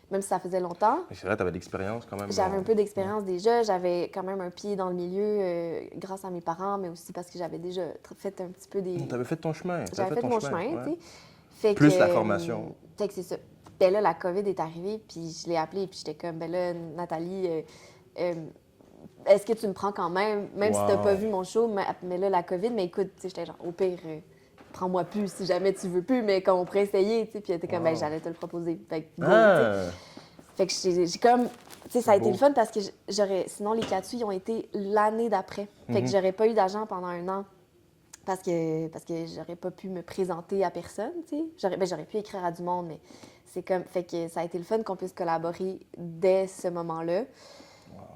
même si ça faisait longtemps. Mais c'est vrai, tu avais de l'expérience quand même. J'avais un peu d'expérience déjà, j'avais quand même un pied dans le milieu grâce à mes parents, mais aussi parce que j'avais déjà fait un petit peu des... Tu avais fait ton chemin. t'avais J'avais fait ton mon chemin, ouais. tu sais. Fait Plus que, la formation. Fait que c'est ça. Ben là, la COVID est arrivée, puis je l'ai appelée, puis j'étais comme, ben là, Nathalie, est-ce que tu me prends quand même si t'as Wow. pas vu mon show, mais là, la COVID, mais écoute, tu sais, j'étais genre, au pire, prends-moi plus si jamais tu veux plus, mais qu'on on pourrait essayer, tu sais. Puis elle était comme, ben Wow. j'allais te le proposer. Fait que, go, tu sais. Fait que j'ai comme... Tu sais, ça a été Beau. le fun parce que sinon, les Katsu, ils ont été l'année d'après. Fait que j'aurais pas eu d'argent pendant 1 an parce que j'aurais pas pu me présenter à personne, tu sais. J'aurais pu écrire à du monde, mais c'est comme... Fait que ça a été le fun qu'on puisse collaborer dès ce moment-là.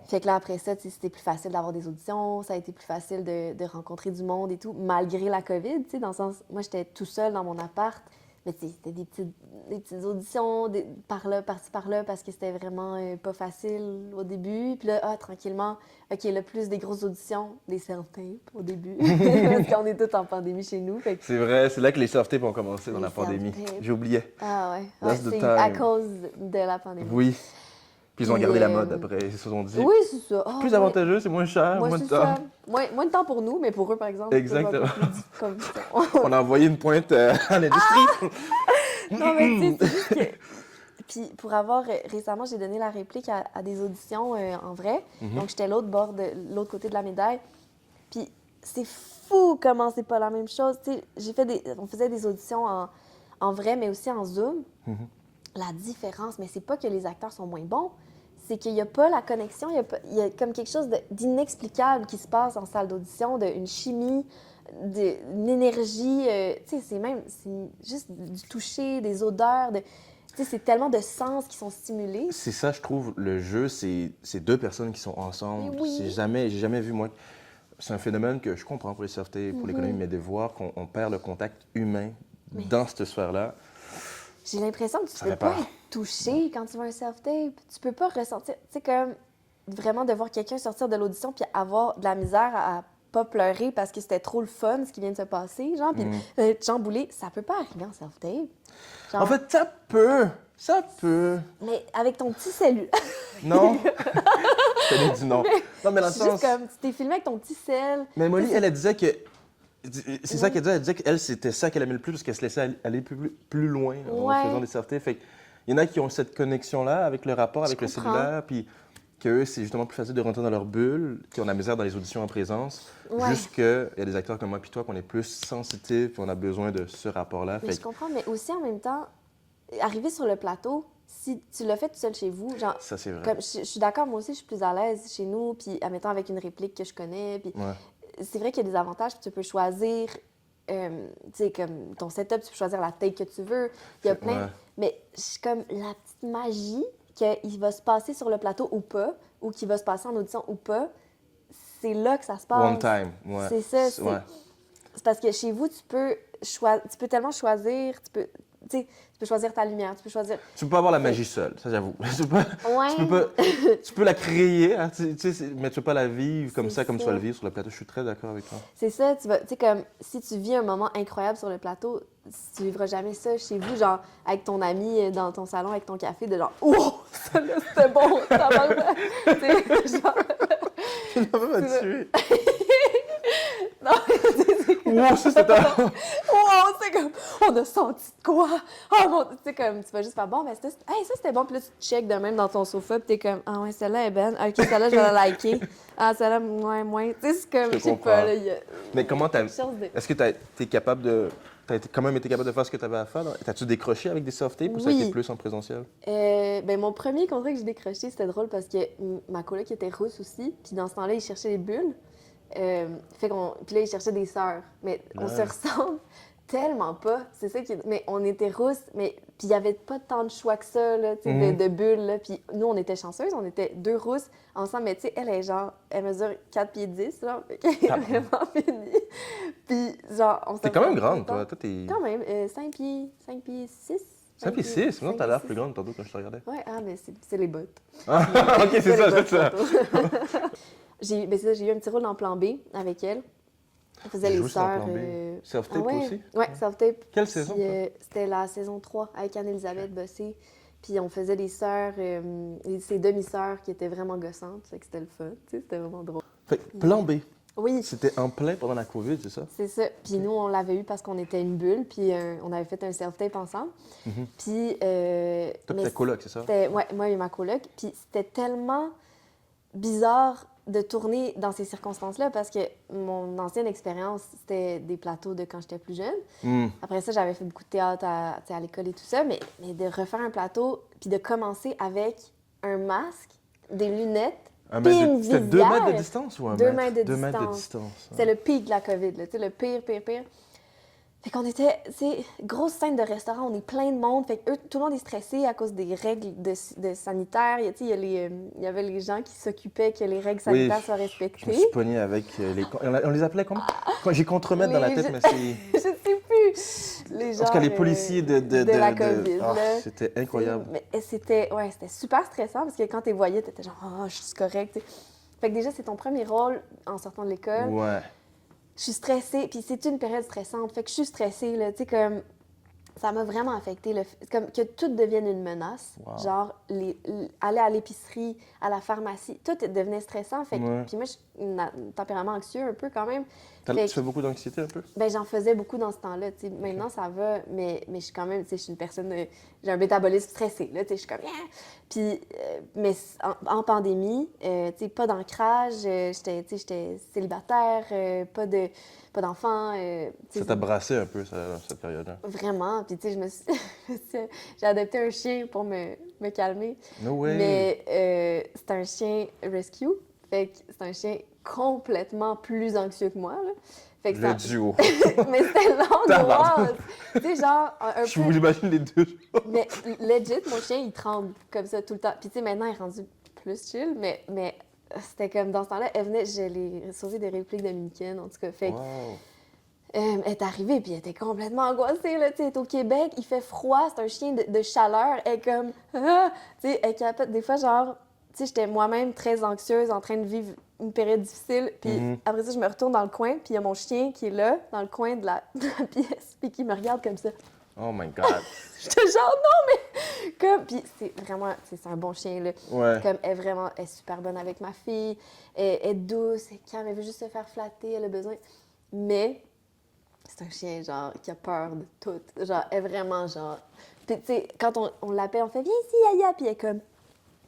Fait que là, après ça, tu sais, c'était plus facile d'avoir des auditions, ça a été plus facile de rencontrer du monde et tout, malgré la COVID, tu sais, dans le sens... Moi, j'étais tout seul dans mon appart, Mais tu sais, c'était des petites auditions par-là, par-ci, par-là, parce que c'était vraiment pas facile au début. Puis là, tranquillement, OK, là, plus des grosses auditions, des self-tapes au début. Parce qu'on est tous en pandémie chez nous. Fait que... C'est vrai, c'est là que les self-tapes ont commencé dans Les la pandémie. self-tapes. J'oubliais. Ah ouais, That's the c'est time. à cause de la pandémie. Oui. Puis ils ont Puis, gardé la mode après. Ils se sont dit, Oui, c'est ça. Ah, plus ouais. avantageux, c'est moins cher, Moi, moins de c'est temps. ça. Moins de temps pour nous, mais pour eux, par exemple. Exactement. c'est un peu plus comme ça. On a envoyé une pointe à l'industrie. Non, mais tu sais, c'est juste que... Puis pour avoir... récemment, j'ai donné la réplique à des auditions en vrai. Donc, j'étais l'autre côté de la médaille. Puis c'est fou comment c'est pas la même chose. Tu sais, on faisait des auditions en vrai, mais aussi en Zoom. La différence, mais c'est pas que les acteurs sont moins bons, c'est qu'il n'y a pas la connexion, il y a comme quelque chose d'inexplicable qui se passe en salle d'audition, une chimie, une énergie. Tu sais, c'est juste du toucher, des odeurs. Tu sais, c'est tellement de sens qui sont stimulés. C'est ça, je trouve, le jeu, c'est deux personnes qui sont ensemble. Mais oui. J'ai jamais vu, moi, c'est un phénomène que je comprends pour les self-tapes, pour l'économie, mais de voir qu'on perd le contact humain dans cette sphère-là. J'ai l'impression que tu Ça peux fait pas peur. être touché quand tu vois un self-tape. Tu peux pas ressentir... Tu sais, comme vraiment de voir quelqu'un sortir de l'audition puis avoir de la misère à pas pleurer parce que c'était trop le fun ce qui vient de se passer, genre, puis chambouler, ça peut pas arriver en self-tape. Genre, En fait, ça peut. mais avec ton petit cellulaire. Non? Je t'avais dit non. Non, mais dans le C'est juste sens... comme, tu t'es filmé avec ton petit sel. Mais Molly, elle disait que... C'est ça qu'elle disait. Elle disait qu'elle, c'était ça qu'elle aimait le plus parce qu'elle se laissait aller plus loin en Ouais. faisant des self-tapes. Fait il y en a qui ont cette connexion-là avec le rapport, avec le comprends. cellulaire, puis qu'eux, c'est justement plus facile de rentrer dans leur bulle, qui ont la misère dans les auditions en présence. Ouais. Juste qu'il y a des acteurs comme moi et toi qu'on est plus sensitifs, puis on a besoin de ce rapport-là. Mais je comprends, mais aussi en même temps, arriver sur le plateau, si tu l'as fait tout seul chez vous, genre, Ça, c'est vrai. comme, je suis d'accord, moi aussi, je suis plus à l'aise chez nous, puis admettons avec une réplique que je connais, puis Ouais. c'est vrai qu'il y a des avantages, puis tu peux choisir, tu sais, comme ton setup, tu peux choisir la take que tu veux, il y a plein, Ouais. mais je comme la petite magie qu'il va se passer sur le plateau ou pas, ou qu'il va se passer en audition ou pas, c'est là que ça se passe. One time, ouais. C'est ça, c'est... Ouais. C'est parce que chez vous, tu peux tellement choisir, tu peux choisir ta lumière, tu peux choisir... Tu peux pas avoir la magie seule, ça j'avoue. Ouais. Tu peux la créer, hein, mais tu peux pas la vivre comme C'est ça, comme tu vas ça. le vivre sur le plateau. Je suis très d'accord avec toi. C'est ça, tu sais, comme si tu vis un moment incroyable sur le plateau, tu vivras jamais ça chez vous, genre avec ton ami dans ton salon, avec ton café, de genre, oh, ça là, c'était bon, ça va. Tu sais, genre. Tu m'as pas tué. Non, c'est Wow, ça c'était... wow, c'est comme, on a senti de quoi? Oh mon, tu sais, comme, tu vas juste faire, bon, ben, ça c'était bon, puis là, tu te checkes de même dans ton sofa, puis t'es comme, ah ouais, celle-là est bonne, ok, celle-là, je vais la liker. Ah, celle-là, moins. Tu sais, c'est comme, Je je sais comprends. pas, là, il y a. Mais comment t'as... Quelque chose de- Est-ce que t'es capable de... quand même été capable de faire ce que tu avais à faire? T'as-tu décroché avec des soft-tapes ou ça a Oui. été plus en présentiel? Ben, mon premier contrat que j'ai décroché, c'était drôle parce que ma coloc était rousse aussi. Puis dans ce temps-là, il cherchait des bulles. Puis là, il cherchait des sœurs. Mais on se ressemble tellement pas. C'est ça qui est... Mais on était rousses, mais puis il y avait pas tant de choix que ça, là, tu sais, de bulles. Là. Puis nous, on était chanceuses. On était deux rousses ensemble. Mais tu sais, elle mesure 4 pieds 10, là. Fait qu'elle est vraiment finie. Puis genre, on T'es quand même grande, toi. Toi, t'es... Quand même, 5 pieds 6. 5 pieds 6, sinon 5 t'as l'air pieds plus grande tantôt quand je te regardais. Ouais, mais c'est les bottes. Ah, ok, c'est ça, les c'est ça. bottes, c'est ça, j'ai eu un petit rôle en plan B avec elle. On faisait Tu les joues sur sœurs. plan B. Self-tape ouais. aussi? Ouais, self-tape. Quelle Puis, saison, c'était la saison 3 avec Anne-Elisabeth Bossé. Puis on faisait des sœurs, ces demi-sœurs qui étaient vraiment gossantes. Fait que c'était le fun, tu sais, c'était vraiment drôle. Fait que plan B, Oui, c'était en plein pendant la COVID, c'est ça? c'est ça. Puis nous, on l'avait eu parce qu'on était une bulle, puis on avait fait un self-tape ensemble. Puis... Toi, mais t'es coloc, c'est ça? ouais, moi et ma coloc. Puis c'était tellement bizarre de tourner dans ces circonstances-là parce que mon ancienne expérience, c'était des plateaux de quand j'étais plus jeune. Après ça, j'avais fait beaucoup de théâtre à l'école et tout ça, mais de refaire un plateau puis de commencer avec un masque, des lunettes, puis une C'était 2 visière. mètres de distance ou 1 2 mètre? mètres de 2 mètres de distance. distance. C'était le pic de la COVID, là, tu sais, le pire. Fait qu'on était, tu sais, grosse scène de restaurant, on est plein de monde. Fait que tout le monde est stressé à cause des règles de sanitaires. Tu sais, il y avait les gens qui s'occupaient que les règles sanitaires soient Je me respectées. suis pogné avec les... On les appelait comment? J'ai contremaître dans la Les tête, gens- mais c'est... Je sais plus. les En tout cas, les genres, policiers de la COVID, Ah, là. c'était incroyable. Mais c'était super stressant parce que quand tu les voyais, tu étais genre, ah, je suis correcte. Tu sais. Fait que déjà, c'est ton premier rôle en sortant de l'école. Ouais. Je suis stressée, puis c'est une période stressante. Fait que je suis stressée, là. Tu sais, comme. Ça m'a vraiment affecté, comme que tout devienne une menace. Wow. Genre, aller à l'épicerie, à la pharmacie, tout devenait stressant. Fait que, Ouais. puis moi, je suis un tempérament anxieux un peu quand même. Tu Fait fais beaucoup d'anxiété un peu? ben, j'en faisais beaucoup dans ce temps-là. Tu sais. Maintenant, ça va, mais je suis quand même, tu sais, je suis une personne, j'ai un métabolisme stressé, là, tu sais, je suis comme, yeah! Puis, mais en pandémie, tu sais, pas d'ancrage, j'étais célibataire, pas d'enfants. Tu sais, Ça t'a brassé un peu, cette période-là. vraiment. Puis, tu sais, j'ai adopté un chien pour me calmer. No way! Mais c'est un chien rescue. Fait que c'est un chien complètement plus anxieux que moi, là. Fait que Le duo. mais c'était l'angoisse! Tu sais, genre, un Je peu... vous imagine les deux. Mais legit, mon chien, il tremble comme ça tout le temps. Puis tu sais, maintenant, il est rendu plus chill, mais c'était comme dans ce temps-là, elle venait, je l'ai sauvé des répliques dominicaines, en tout cas. Fait que, Wow. elle est arrivée, puis elle était complètement angoissée, là, tu sais, elle est au Québec, il fait froid, c'est un chien de chaleur, elle est comme... Ah! Tu sais, elle capote. Des fois, genre, tu sais, j'étais moi-même très anxieuse, en train de vivre une période difficile, puis après ça, je me retourne dans le coin, puis il y a mon chien qui est là, dans le coin de la pièce, puis qui me regarde comme ça. Oh my God. J'étais genre, non, mais... Comme... Puis c'est vraiment... C'est un bon chien, là. Ouais. Comme, elle est super bonne avec ma fille, elle est douce, elle est calme, elle veut juste se faire flatter, elle a besoin. Mais c'est un chien, genre, qui a peur de tout. Genre, elle est vraiment, genre... Puis, tu sais, quand on l'appelle, on fait « Viens ici, Yaya! » Puis elle est comme...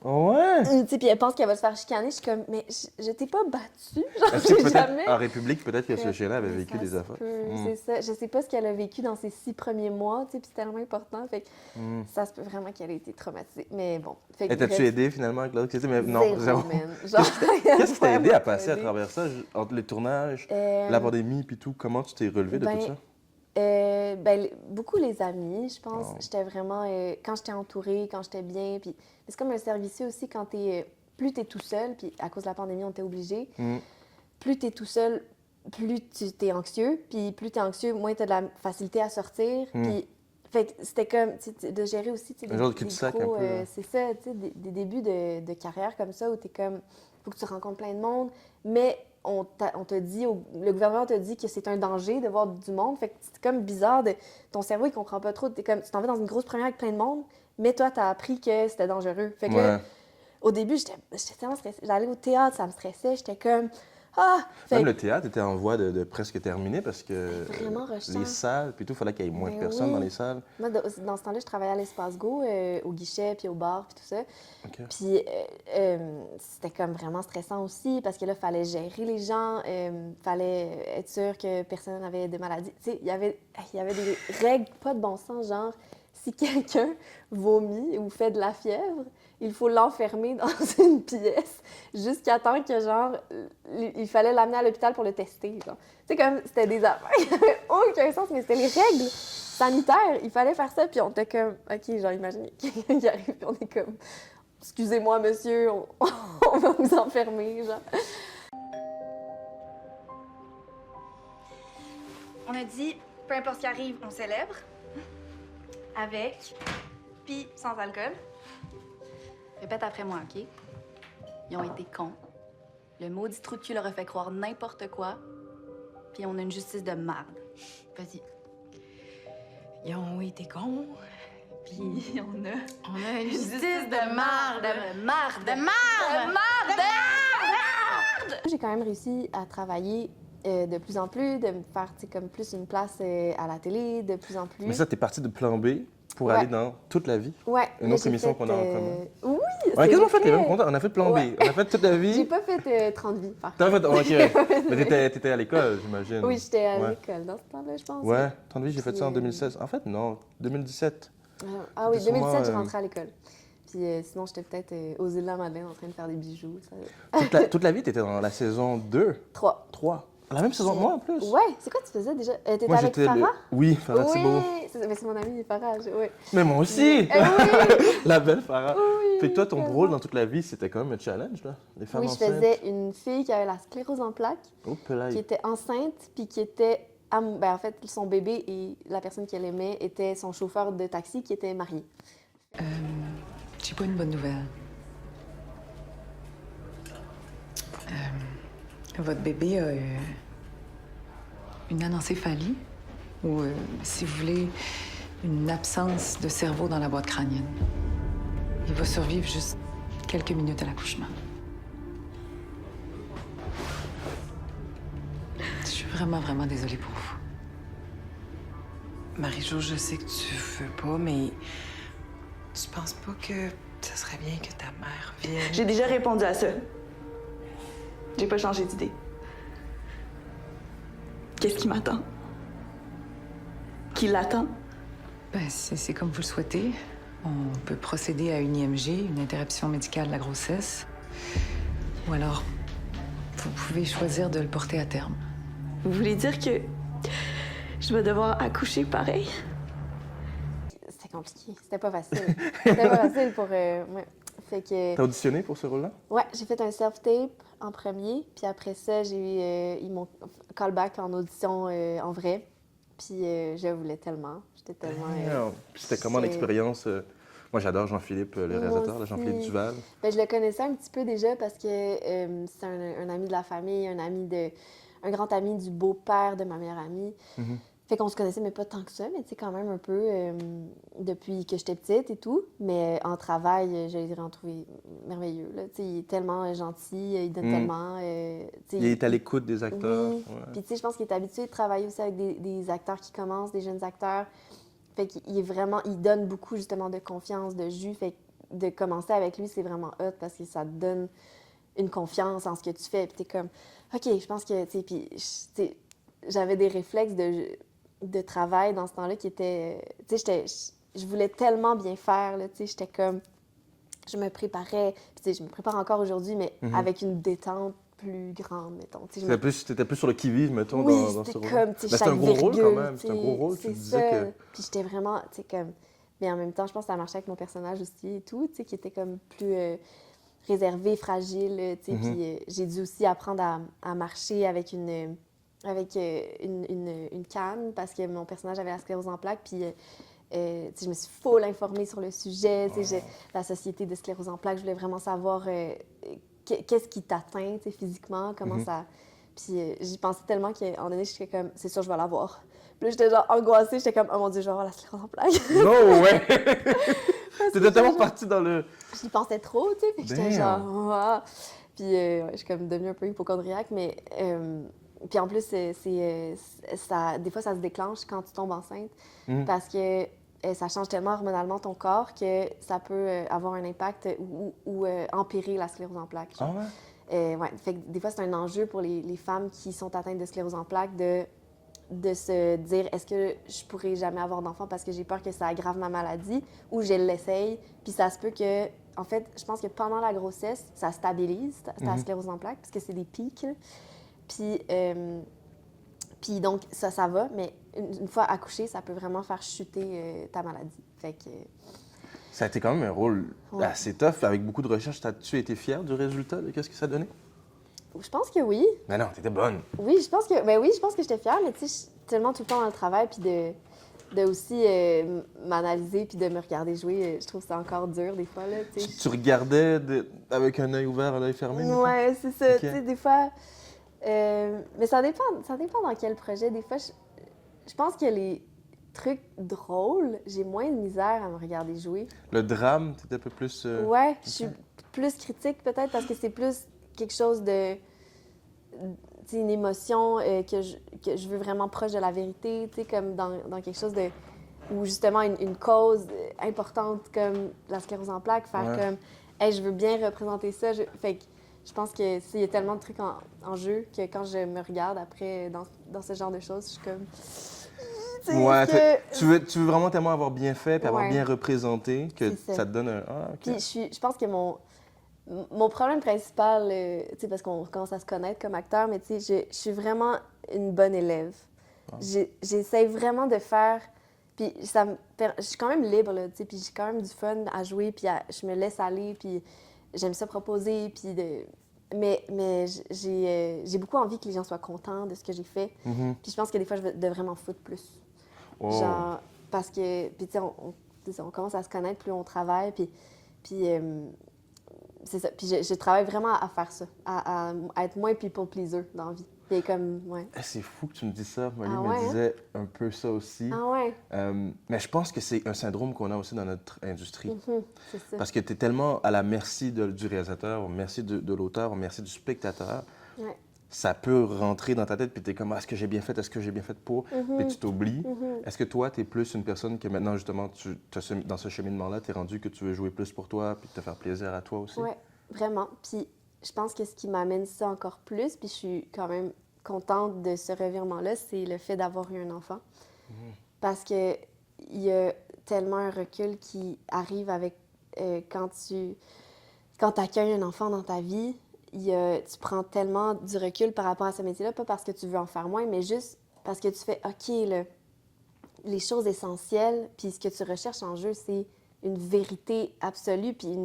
Ouais. Tu sais, puis elle pense qu'elle va se faire chicaner. Je suis comme, mais je t'ai pas battue. Genre, Est-ce que j'ai peut-être jamais. en République, peut-être que ce chien-là avait Mais vécu ça des se affaires? peut, c'est ça. Je sais pas ce qu'elle a vécu dans ses 6 premiers mois, tu sais, puis c'est tellement important. Fait que ça se peut vraiment qu'elle ait été traumatisée. Mais bon. Fait que Et t'as-tu bref, aidé finalement avec l'autre? Mais non, zéro, zéro. man. Genre, Qu'est-ce qui t'a aidé à vraiment passer à aidé. travers ça, entre les tournages, Euh, la pandémie puis tout? Comment tu t'es relevé de ben, tout ça? Beaucoup les amis, je pense. Oh. J'étais vraiment... quand j'étais entourée, quand j'étais bien. Puis c'est comme un service aussi quand plus t'es tout seul, puis à cause de la pandémie, on était obligé. Plus t'es tout seul, plus tu t'es anxieux. Puis plus t'es anxieux, moins t'as de la facilité à sortir. Puis fait que c'était comme tu sais, de gérer aussi Un genre de cul-de-sac un peu, là. c'est ça, tu sais, des débuts de carrière comme ça où t'es comme... Faut que tu rencontres plein de monde, mais on te dit, le gouvernement te dit que c'est un danger de voir du monde. Fait que c'est comme bizarre, ton cerveau, il comprend pas trop. T'es comme, tu t'en vas dans une grosse première avec plein de monde, mais toi, t'as appris que c'était dangereux. Fait que là, au début, j'étais tellement stressée. J'allais au théâtre, ça me stressait. J'étais comme, ah! Fait Même que- le théâtre était en voie de presque terminer parce que Vraiment rushant. les salles, puis tout, il fallait qu'il y ait moins de Ben personnes oui. dans les salles. Moi, dans ce temps-là, je travaillais à l'Espace Go, au guichet, puis au bar, puis tout ça. OK. Puis c'était comme vraiment stressant aussi parce que là, il fallait gérer les gens, fallait être sûr que personne n'avait de maladie. Tu sais, il y avait des règles pas de bon sens, genre si quelqu'un vomit ou fait de la fièvre, il faut l'enfermer dans une pièce jusqu'à temps que, genre, il fallait l'amener à l'hôpital pour le tester, genre. Tu sais, comme, c'était des affaires qui n'avaient aucun sens, mais c'était les règles sanitaires. Il fallait faire ça, puis on était comme, OK, genre, imaginez quelqu'un qui arrive, puis on est comme, excusez-moi, monsieur, on va vous enfermer, genre. On a dit, peu importe ce qui arrive, on célèbre. Avec, puis sans alcool. Répète après moi, OK? Ils ont été cons. Le maudit trou de cul leur a fait croire n'importe quoi. Puis on a une justice de marde. Vas-y. Ils ont été cons. Puis on a une justice de marde. De marde. De marde. De marde. J'ai quand même réussi à travailler de plus en plus, de me faire, tu sais, comme plus une place à la télé, de plus en plus. Mais ça, t'es parti de plan B pour Ouais. aller dans toute la vie. Ouais. Une mais autre j'ai émission fait, qu'on a en commun. Oui, On a quasiment fait les vrai. mêmes contacts. On a fait plan Ouais. B. On a fait toute la J'ai vie. pas fait 30 vies, par T'as contre. fait. OK. Mais t'étais à l'école, j'imagine. Oui, j'étais à Ouais. l'école dans ce temps-là, je pense. Ouais, 30 vies, j'ai fait ça en Puis, 2016. En fait, non, 2017. Ah oui, C'était 2017, j'ai sûrement, rentré à l'école. Puis sinon, j'étais peut-être aux îles de la Madeleine en train de faire des bijoux. Ça... Toute la vie, t'étais dans la saison 2, 3. 3. La même saison que moi, en plus. Ouais, c'est quoi tu faisais déjà? T'étais Moi, avec j'étais Farah? Oui, Farah Oui, Thibault. mais c'est mon ami Farah, oui. Mais moi aussi! Oui, La belle Farah. oui, Fait que toi, ton tellement. rôle dans toute la vie, c'était quand même un challenge, là. Les femmes Oui, je enceintes. faisais une fille qui avait la sclérose en plaques, Oh, pelaille. qui était enceinte, puis qui était ben, en fait, son bébé et la personne qu'elle aimait était son chauffeur de taxi qui était marié. J'ai pas une bonne nouvelle. Votre bébé a une anencéphalie, ou, si vous voulez, une absence de cerveau dans la boîte crânienne. Il va survivre juste quelques minutes à l'accouchement. Je suis vraiment, vraiment désolée pour vous. Marie-Jo, je sais que tu veux pas, mais tu penses pas que ça serait bien que ta mère vienne? J'ai déjà répondu à ça. J'ai pas changé d'idée. Qu'est-ce qui m'attend? Qui l'attend? Ben, c'est comme vous le souhaitez. On peut procéder à une IMG, une interruption médicale de la grossesse. Ou alors, vous pouvez choisir de le porter à terme. Vous voulez dire que je vais devoir accoucher pareil? C'était compliqué. C'était pas facile. C'était pas facile pour... ouais. Fait que... T'as auditionné pour ce rôle-là? Ouais, j'ai fait un self-tape en premier, puis après ça, ils m'ont callback en audition en vrai. Puis je voulais tellement. J'étais tellement... Puis c'était comment l'expérience? Moi, j'adore Jean-Philippe, le réalisateur, là, Jean-Philippe Duval. Ben, je le connaissais un petit peu déjà parce que c'est un ami de la famille, un grand ami du beau-père de ma meilleure amie. Fait qu'on se connaissait, mais pas tant que ça, mais tu sais, quand même un peu depuis que j'étais petite et tout. Mais en travail, je l'ai vraiment trouvé merveilleux. Là. Tu sais, il est tellement gentil, il donne tellement. Tu sais, Il est à l'écoute des acteurs. Oui. Ouais. Puis tu sais, je pense qu'il est habitué de travailler aussi avec des acteurs qui commencent, des jeunes acteurs. Fait qu'il est vraiment, il donne beaucoup justement de confiance, de jus. Fait que de commencer avec lui, c'est vraiment hot parce que ça te donne une confiance en ce que tu fais. Puis t'es comme, OK, je pense que, tu sais, puis j'avais des réflexes de travail dans ce temps-là qui étaient, tu sais, je voulais tellement bien faire, là, tu sais, j'étais comme, je me préparais, puis tu sais, je me prépare encore aujourd'hui, mais avec une détente plus grande, mettons. T'étais plus sur le qui-vive, mettons, Oui, dans ce c'était rôle. comme, tu sais, Mais c'est chaque un gros rôle quand virgule, même, c'est un gros rôle, tu c'est disais ça. que... Puis j'étais vraiment, tu sais, comme... Mais en même temps, je pense que ça marchait avec mon personnage aussi et tout, tu sais, qui était comme plus réservé, fragile, tu sais. Puis j'ai dû aussi apprendre à marcher avec une canne parce que mon personnage avait la sclérose en plaques, puis... tu sais, je me suis full informée sur le sujet, tu sais, la société de sclérose en plaques, je voulais vraiment savoir qu'est-ce qui t'atteint, tu sais, physiquement, comment ça... Puis j'y pensais tellement qu'à un moment donné, j'étais comme, c'est sûr, je vais l'avoir. Puis là, j'étais genre angoissée, j'étais comme, oh mon Dieu, je vais avoir la sclérose en plaques. Non, ouais! T'étais tellement partie dans le... J'y pensais trop, tu sais, puis j'étais genre, ah. Puis ouais, je suis comme devenue un peu hypochondriaque, mais... puis en plus, ça, des fois, ça se déclenche quand tu tombes enceinte parce que ça change tellement hormonalement ton corps que ça peut avoir un impact ou empirer la sclérose en plaques. Ah ouais? Ouais, fait que des fois, c'est un enjeu pour les femmes qui sont atteintes de sclérose en plaques de se dire est-ce que je pourrais jamais avoir d'enfant parce que j'ai peur que ça aggrave ma maladie ou je l'essaye. Puis ça se peut que, en fait, je pense que pendant la grossesse, ça stabilise ta sclérose en plaques parce que c'est des pics. Puis donc, ça va, mais une fois accouché, ça peut vraiment faire chuter ta maladie. Fait que... Ça a été quand même un rôle assez tough, avec beaucoup de recherches. As-tu été fière du résultat, de qu'est-ce que ça donnait? Je pense que oui. Mais non, t'étais bonne. Oui, je pense que j'étais fière, mais tu sais, je suis tellement tout le temps dans le travail, puis de aussi m'analyser, puis de me regarder jouer, je trouve ça encore dur des fois, là, tu sais. Tu regardais avec un œil ouvert, un œil fermé? Ouais, c'est ça. Ok. Tu sais, des fois... mais ça dépend dans quel projet. Des fois, je pense que les trucs drôles, j'ai moins de misère à me regarder jouer. Le drame, t'étais un peu plus... Ouais, je suis plus critique peut-être parce que c'est plus quelque chose de... Tu sais, une émotion que je veux vraiment proche de la vérité, tu sais, comme dans quelque chose de... Ou justement une cause importante comme la sclérose en plaques, faire comme... Hey, je veux bien représenter ça. Fait que je pense que il y a tellement de trucs en jeu que quand je me regarde après dans ce genre de choses, je suis comme... Ouais, tu veux vraiment tellement avoir bien fait puis avoir Ouais. bien représenté que C'est ça. ça te donne un... Ah, OK. Puis je pense que mon problème principal, tu sais, parce qu'on commence à se connaître comme acteur, mais tu sais, je suis vraiment une bonne élève. J'essaie vraiment de faire... Puis je suis quand même libre, là, tu sais, puis j'ai quand même du fun à jouer, puis je me laisse aller, puis j'aime ça proposer, puis Mais j'ai beaucoup envie que les gens soient contents de ce que j'ai fait. Puis je pense que des fois, je devrais m'en foutre plus. Oh. Genre, parce que, puis tu sais, on commence à se connaître, plus on travaille, puis c'est ça. Puis je travaille vraiment à faire ça, à être moins people pleaser dans la vie. Puis comme, ouais. C'est fou que tu me dis ça. Molly Ah me ouais, disait un peu ça aussi. Ah ouais? Mais je pense que c'est un syndrome qu'on a aussi dans notre industrie. C'est ça. Parce que tu es tellement à la merci du réalisateur, merci de l'auteur, merci du spectateur. Ouais. Ça peut rentrer dans ta tête, puis tu es comme, est-ce que j'ai bien fait, est-ce que j'ai bien fait pour? Puis tu t'oublies. Est-ce que toi, tu es plus une personne que maintenant, justement, dans ce cheminement-là, tu es rendu que tu veux jouer plus pour toi, puis te faire plaisir à toi aussi? Oui, vraiment. Puis je pense que ce qui m'amène ça encore plus, puis je suis quand même contente de ce revirement-là, c'est le fait d'avoir eu un enfant. Parce que il y a tellement un recul qui arrive avec quand tu accueilles un enfant dans ta vie, tu prends tellement du recul par rapport à ce métier-là, pas parce que tu veux en faire moins, mais juste parce que tu fais, OK, les choses essentielles, puis ce que tu recherches en jeu, c'est une vérité absolue, puis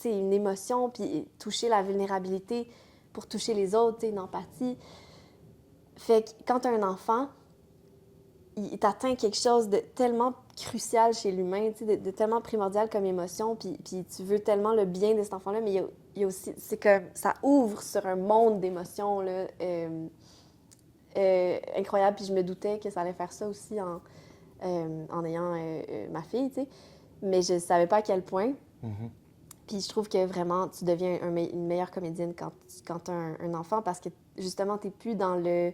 une émotion, puis toucher la vulnérabilité pour toucher les autres, une empathie. Fait que quand tu as un enfant, il t'atteint quelque chose de tellement crucial chez l'humain, de tellement primordial comme émotion, puis tu veux tellement le bien de cet enfant-là, mais il y a aussi, c'est que ça ouvre sur un monde d'émotions là, incroyable, puis je me doutais que ça allait faire ça aussi en ayant ma fille, tu sais, mais je savais pas à quel point. Puis je trouve que vraiment, tu deviens une meilleure comédienne quand tu as un enfant, parce que justement, tu n'es plus dans le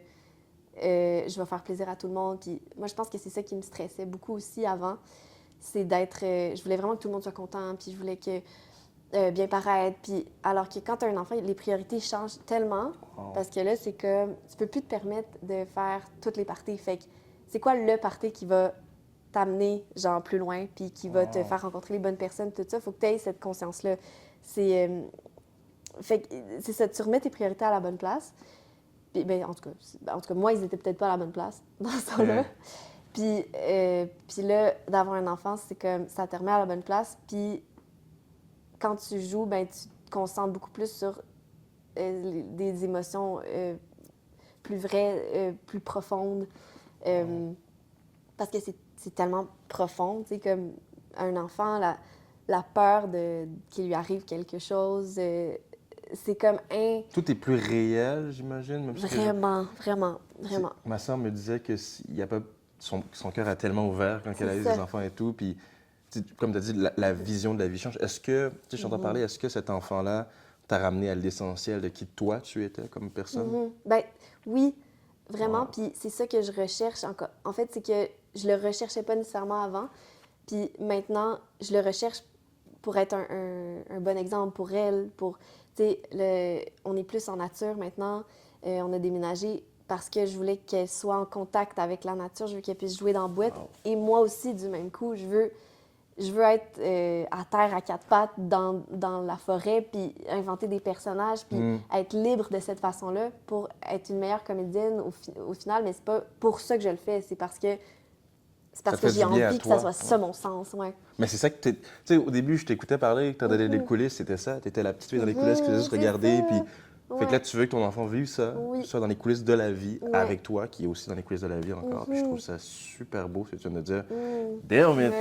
je vais faire plaisir à tout le monde. Puis moi, je pense que c'est ça qui me stressait beaucoup aussi avant. C'est d'être. Je voulais vraiment que tout le monde soit content, puis je voulais que bien paraître. Puis alors que quand tu as un enfant, les priorités changent tellement, parce que là, c'est comme. Tu peux plus te permettre de faire toutes les parties. Fait que c'est quoi le party qui va t'amener genre plus loin, puis qui va te faire rencontrer les bonnes personnes, tout ça? Faut que tu aies cette conscience-là. Fait que c'est ça, tu remets tes priorités à la bonne place. Puis, ben, en tout cas, moi, ils étaient peut-être pas à la bonne place dans ce temps-là. Puis là, d'avoir un enfant, c'est comme ça te remet à la bonne place. Puis quand tu joues, ben, tu te concentres beaucoup plus sur des émotions plus vraies, plus profondes. Parce que c'est tellement profond, tu sais, comme un enfant, la peur qu'il lui arrive quelque chose, c'est comme Tout est plus réel, j'imagine. Même Vraiment. Ma soeur me disait que son cœur a tellement ouvert quand elle a eu des enfants et tout. Puis, comme tu as dit, la vision de la vie change. Est-ce que, je t'entends parler, est-ce que cet enfant-là t'a ramené à l'essentiel de qui toi tu étais comme personne? Ben oui, vraiment. Puis c'est ça que je recherche encore. En fait, c'est que je le recherchais pas nécessairement avant. Puis maintenant, je le recherche pour être un bon exemple pour elle, pour... Tu sais, on est plus en nature maintenant. On a déménagé parce que je voulais qu'elle soit en contact avec la nature. Je veux qu'elle puisse jouer dans la boîte. Et moi aussi, du même coup, je veux être à terre à quatre pattes dans la forêt, puis inventer des personnages, puis être libre de cette façon-là pour être une meilleure comédienne au final. Mais c'est pas pour ça que je le fais. C'est parce que j'ai envie que ça soit ça mon sens, ouais. Mais c'est ça que tu sais, au début, je t'écoutais parler, quand t'allais dans les coulisses, c'était ça. T'étais la petite fille dans les coulisses qui faisait juste regarder, puis... Fait que là, tu veux que ton enfant vive ça, soit dans les coulisses de la vie, avec toi, qui est aussi dans les coulisses de la vie encore. Puis je trouve ça super beau, ce que tu viens de dire. Damn it!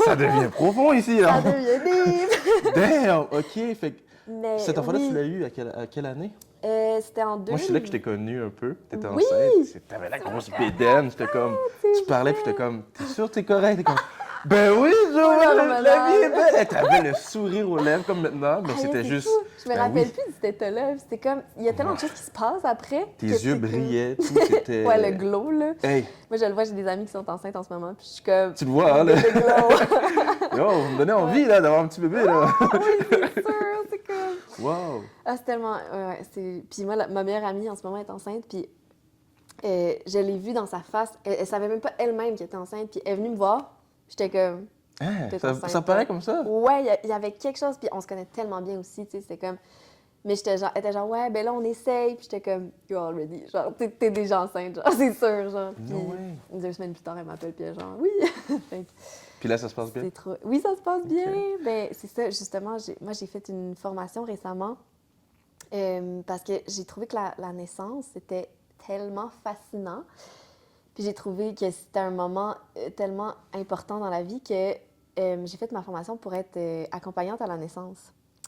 Ça devient profond ici, là! Ça devient deep! Damn! OK, fait que... Mais cet enfant-là, tu l'as eu à quelle année? C'était en 2000. Moi, c'est là que je t'ai connue un peu. T'étais enceinte. T'avais la grosse bédaine. J'étais comme... Tu parlais, puis j'étais comme... T'es sûr t'es correct? T'es comme... Ben oui, Joël, la vie est belle! T'avais le sourire aux lèvres comme maintenant, mais c'était juste... Fou. Je me rappelle plus de cet état-là. C'était comme... Il y a tellement de choses qui se passent après. Tes yeux brillaient, tout était... Ouais, le glow, là. Hey. Moi, je le vois, j'ai des amis qui sont enceintes en ce moment, puis je suis comme... Tu le vois, hein, là? Le glow. Yo, vous me donnez envie, là, d'avoir un petit bébé, là. Oui, c'est sûr, c'est comme... Wow! Ah, c'est tellement... Puis moi, ma meilleure amie, en ce moment, est enceinte, puis je l'ai vue dans sa face. Elle savait même pas elle-même qu'elle était enceinte, puis elle est venue me voir. J'étais comme... Ça paraît comme ça? Ouais, il y avait quelque chose, puis on se connaît tellement bien aussi, tu sais, c'était comme... Mais elle était genre, ouais, ben là, on essaye, puis j'étais comme, you're already, genre, t'es déjà enceinte, genre, c'est sûr, genre. Puis 2 semaines plus tard, elle m'appelle, puis elle est genre, oui! Puis là, ça se passe bien? Oui, ça se passe bien. Ben, c'est ça, justement, moi, j'ai fait une formation récemment Parce que j'ai trouvé que la naissance, c'était tellement fascinant. Puis j'ai trouvé que c'était un moment tellement important dans la vie que j'ai fait ma formation pour être accompagnante à la naissance.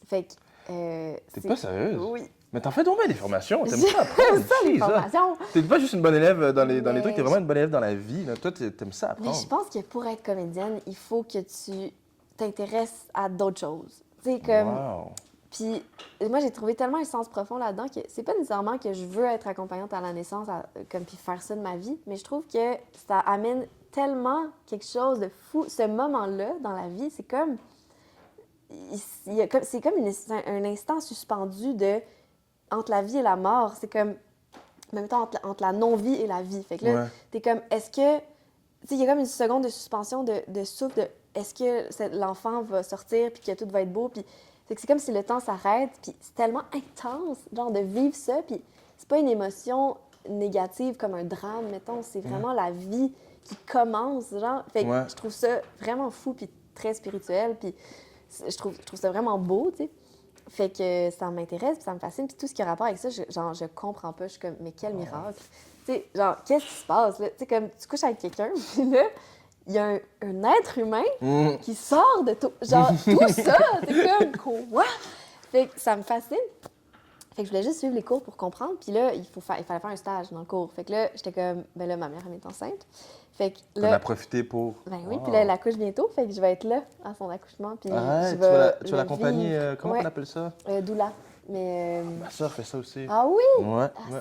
Fait que... T'es pas sérieuse? Oui. Mais t'en fais donc bien des formations, t'aimes ça apprendre. J'aime ça, les formations. T'es pas juste une bonne élève dans les Mais trucs, t'es vraiment une bonne élève dans la vie. Là. Toi, t'aimes ça Mais apprendre. je pense que pour être comédienne, il faut que tu t'intéresses à d'autres choses. Tu sais, comme... Wow. Puis moi, j'ai trouvé tellement un sens profond là-dedans que c'est pas nécessairement que je veux être accompagnante à la naissance, comme puis faire ça de ma vie, mais je trouve que ça amène tellement quelque chose de fou. Ce moment-là dans la vie, c'est comme... C'est comme un instant suspendu entre la vie et la mort. C'est comme... En même temps, entre la non-vie et la vie. Fait que là, t'es comme, est-ce que... Tu sais, il y a comme une seconde de suspension, de souffle, de est-ce que l'enfant va sortir puis que tout va être beau, puis... C'est comme si le temps s'arrête, puis c'est tellement intense, genre, de vivre ça, puis c'est pas une émotion négative comme un drame, mettons, c'est vraiment la vie qui commence, genre. Fait que je trouve ça vraiment fou, puis très spirituel, puis je trouve ça vraiment beau, tu sais. Fait que ça m'intéresse, puis ça me fascine, puis tout ce qui a rapport avec ça, je comprends pas, je suis comme, mais quel miracle! Tu sais, genre, qu'est-ce qui se passe, là? Tu sais, comme, tu couches avec quelqu'un, puis là, il y a un être humain qui sort de tout. Genre, tout ça, c'est comme quoi? Fait que ça me fascine. Fait que je voulais juste suivre les cours pour comprendre. Puis là, il fallait faire un stage dans le cours. Fait que là, j'étais comme, ben là, ma mère, elle est enceinte. Fait que là. T'en as profité pour. Ben oui, puis là, elle accouche bientôt. Fait que je vais être là à son accouchement. Puis tu vas l'accompagner, comment on appelle ça? Doula. Mais. Ma soeur fait ça aussi. Ah oui?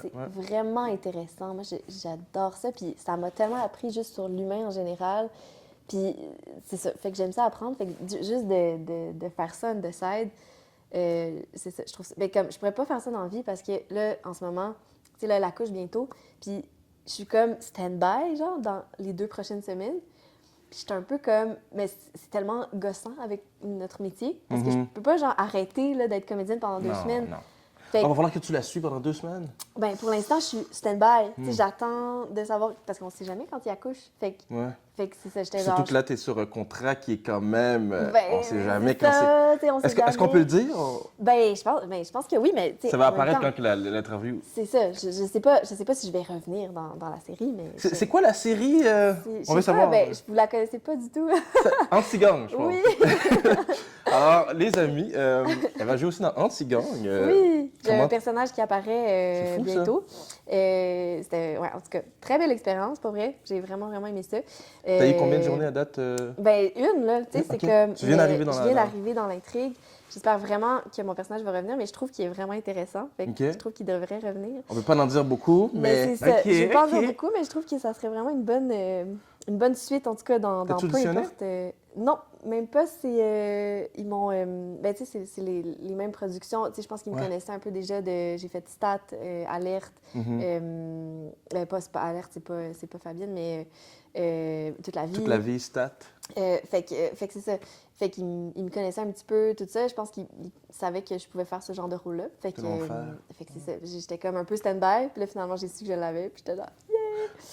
C'est vraiment intéressant. Moi, j'adore ça. Puis ça m'a tellement appris juste sur l'humain en général. Puis c'est ça. Fait que j'aime ça apprendre. Fait que juste de faire ça on the side, c'est ça. Je trouve ça. Mais comme je pourrais pas faire ça dans la vie parce que là, en ce moment, tu sais, là, elle accouche bientôt. Puis je suis comme stand-by, genre, dans les 2 prochaines semaines. Puis je suis un peu comme... Mais c'est tellement gossant avec notre métier. Parce que je peux pas, genre, arrêter là, d'être comédienne pendant 2 semaines. Non. Fait va falloir que tu la suis pendant 2 semaines. Ben pour l'instant, je suis stand-by. Tu sais, j'attends de savoir... Parce qu'on sait jamais quand il accouche. Fait que c'est ça, j'étais genre... Surtout que là, t'es sur un contrat qui est quand même... Ben, on sait jamais quand ça, c'est... Est-ce qu'on peut le dire? Je pense que oui, mais... Ça va en même apparaître temps, quand l'interview... C'est ça. Je sais pas si je vais revenir dans la série, mais... C'est quoi la série? Je On veut sais savoir. pas, vous la connaissez pas du tout. Anti-gang, je pense. Oui. Alors, les amis, elle va jouer aussi dans Anti-gang. Oui, j'ai comment- un personnage qui apparaît C'est fou, bientôt. C'était, en tout cas, très belle expérience, pour vrai. J'ai vraiment, vraiment aimé ça. T'as eu combien de journées à date? Ben, une, là. Tu sais, c'est Ok. comme... Tu viens d'arriver dans Je la- viens d'arriver dans l'intrigue. J'espère vraiment que mon personnage va revenir, mais je trouve qu'il est vraiment intéressant. Fait que Ok. je trouve qu'il devrait revenir. On ne peut pas en dire beaucoup, mais... c'est ça. Ok, Je vais pas en ok. dire beaucoup, mais je trouve que ça serait vraiment une bonne suite, en tout cas, dans T'as-tu peu auditionné? importe. Non, même pas. Ils m'ont... ben, tu sais, c'est les mêmes productions. Tu sais, je pense qu'ils me connaissaient un peu déjà de... J'ai fait Stat, Alerte. Pas Alerte, c'est pas Fabienne, mais Toute la vie. Toute la vie, stat. Fait que c'est ça. Fait qu'ils me connaissaient un petit peu, tout ça. Je pense qu'ils savaient que je pouvais faire ce genre de rôle-là. Fait que c'est ça. J'étais comme un peu stand-by. Puis là, finalement, j'ai su que je l'avais. Puis j'étais là, yeah!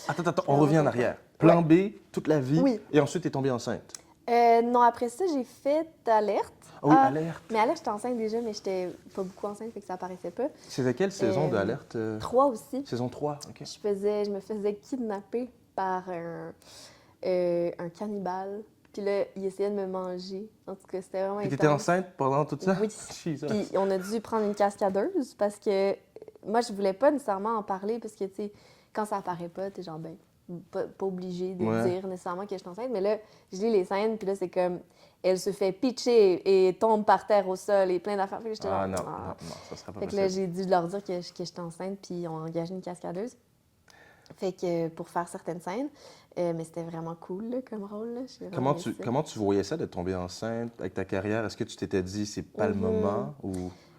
Attends, on revient en arrière. Plan B, toute la vie. Oui. Et ensuite, t'es tombée enceinte. Non, après ça, j'ai fait Alerte. Ah oui, Alerte. Mais Alerte, j'étais enceinte déjà, mais j'étais pas beaucoup enceinte, fait que ça apparaissait pas. C'était quelle saison de Alerte? 3 aussi. Saison 3, OK. Je me faisais kidnapper par un cannibale. Puis là, il essayait de me manger. En tout cas, c'était vraiment Puis intense. t'étais enceinte pendant tout ça? Oui. Jesus. Puis on a dû prendre une cascadeuse parce que moi, je voulais pas nécessairement en parler parce que, tu sais, quand ça apparaît pas, t'es genre, ben, pas obligé de dire nécessairement que je suis enceinte. Mais là, je lis les scènes, puis là, c'est comme, elle se fait pitcher et tombe par terre au sol et plein d'affaires. Fait que j'étais genre, non, ça serait pas fait que possible. là, j'ai dû leur dire que j'étais enceinte, puis ils ont engagé une cascadeuse. Fait que pour faire certaines scènes, mais c'était vraiment cool là, comme rôle. Là. Comment tu voyais ça de tomber enceinte avec ta carrière? Est-ce que tu t'étais dit c'est pas le moment ou...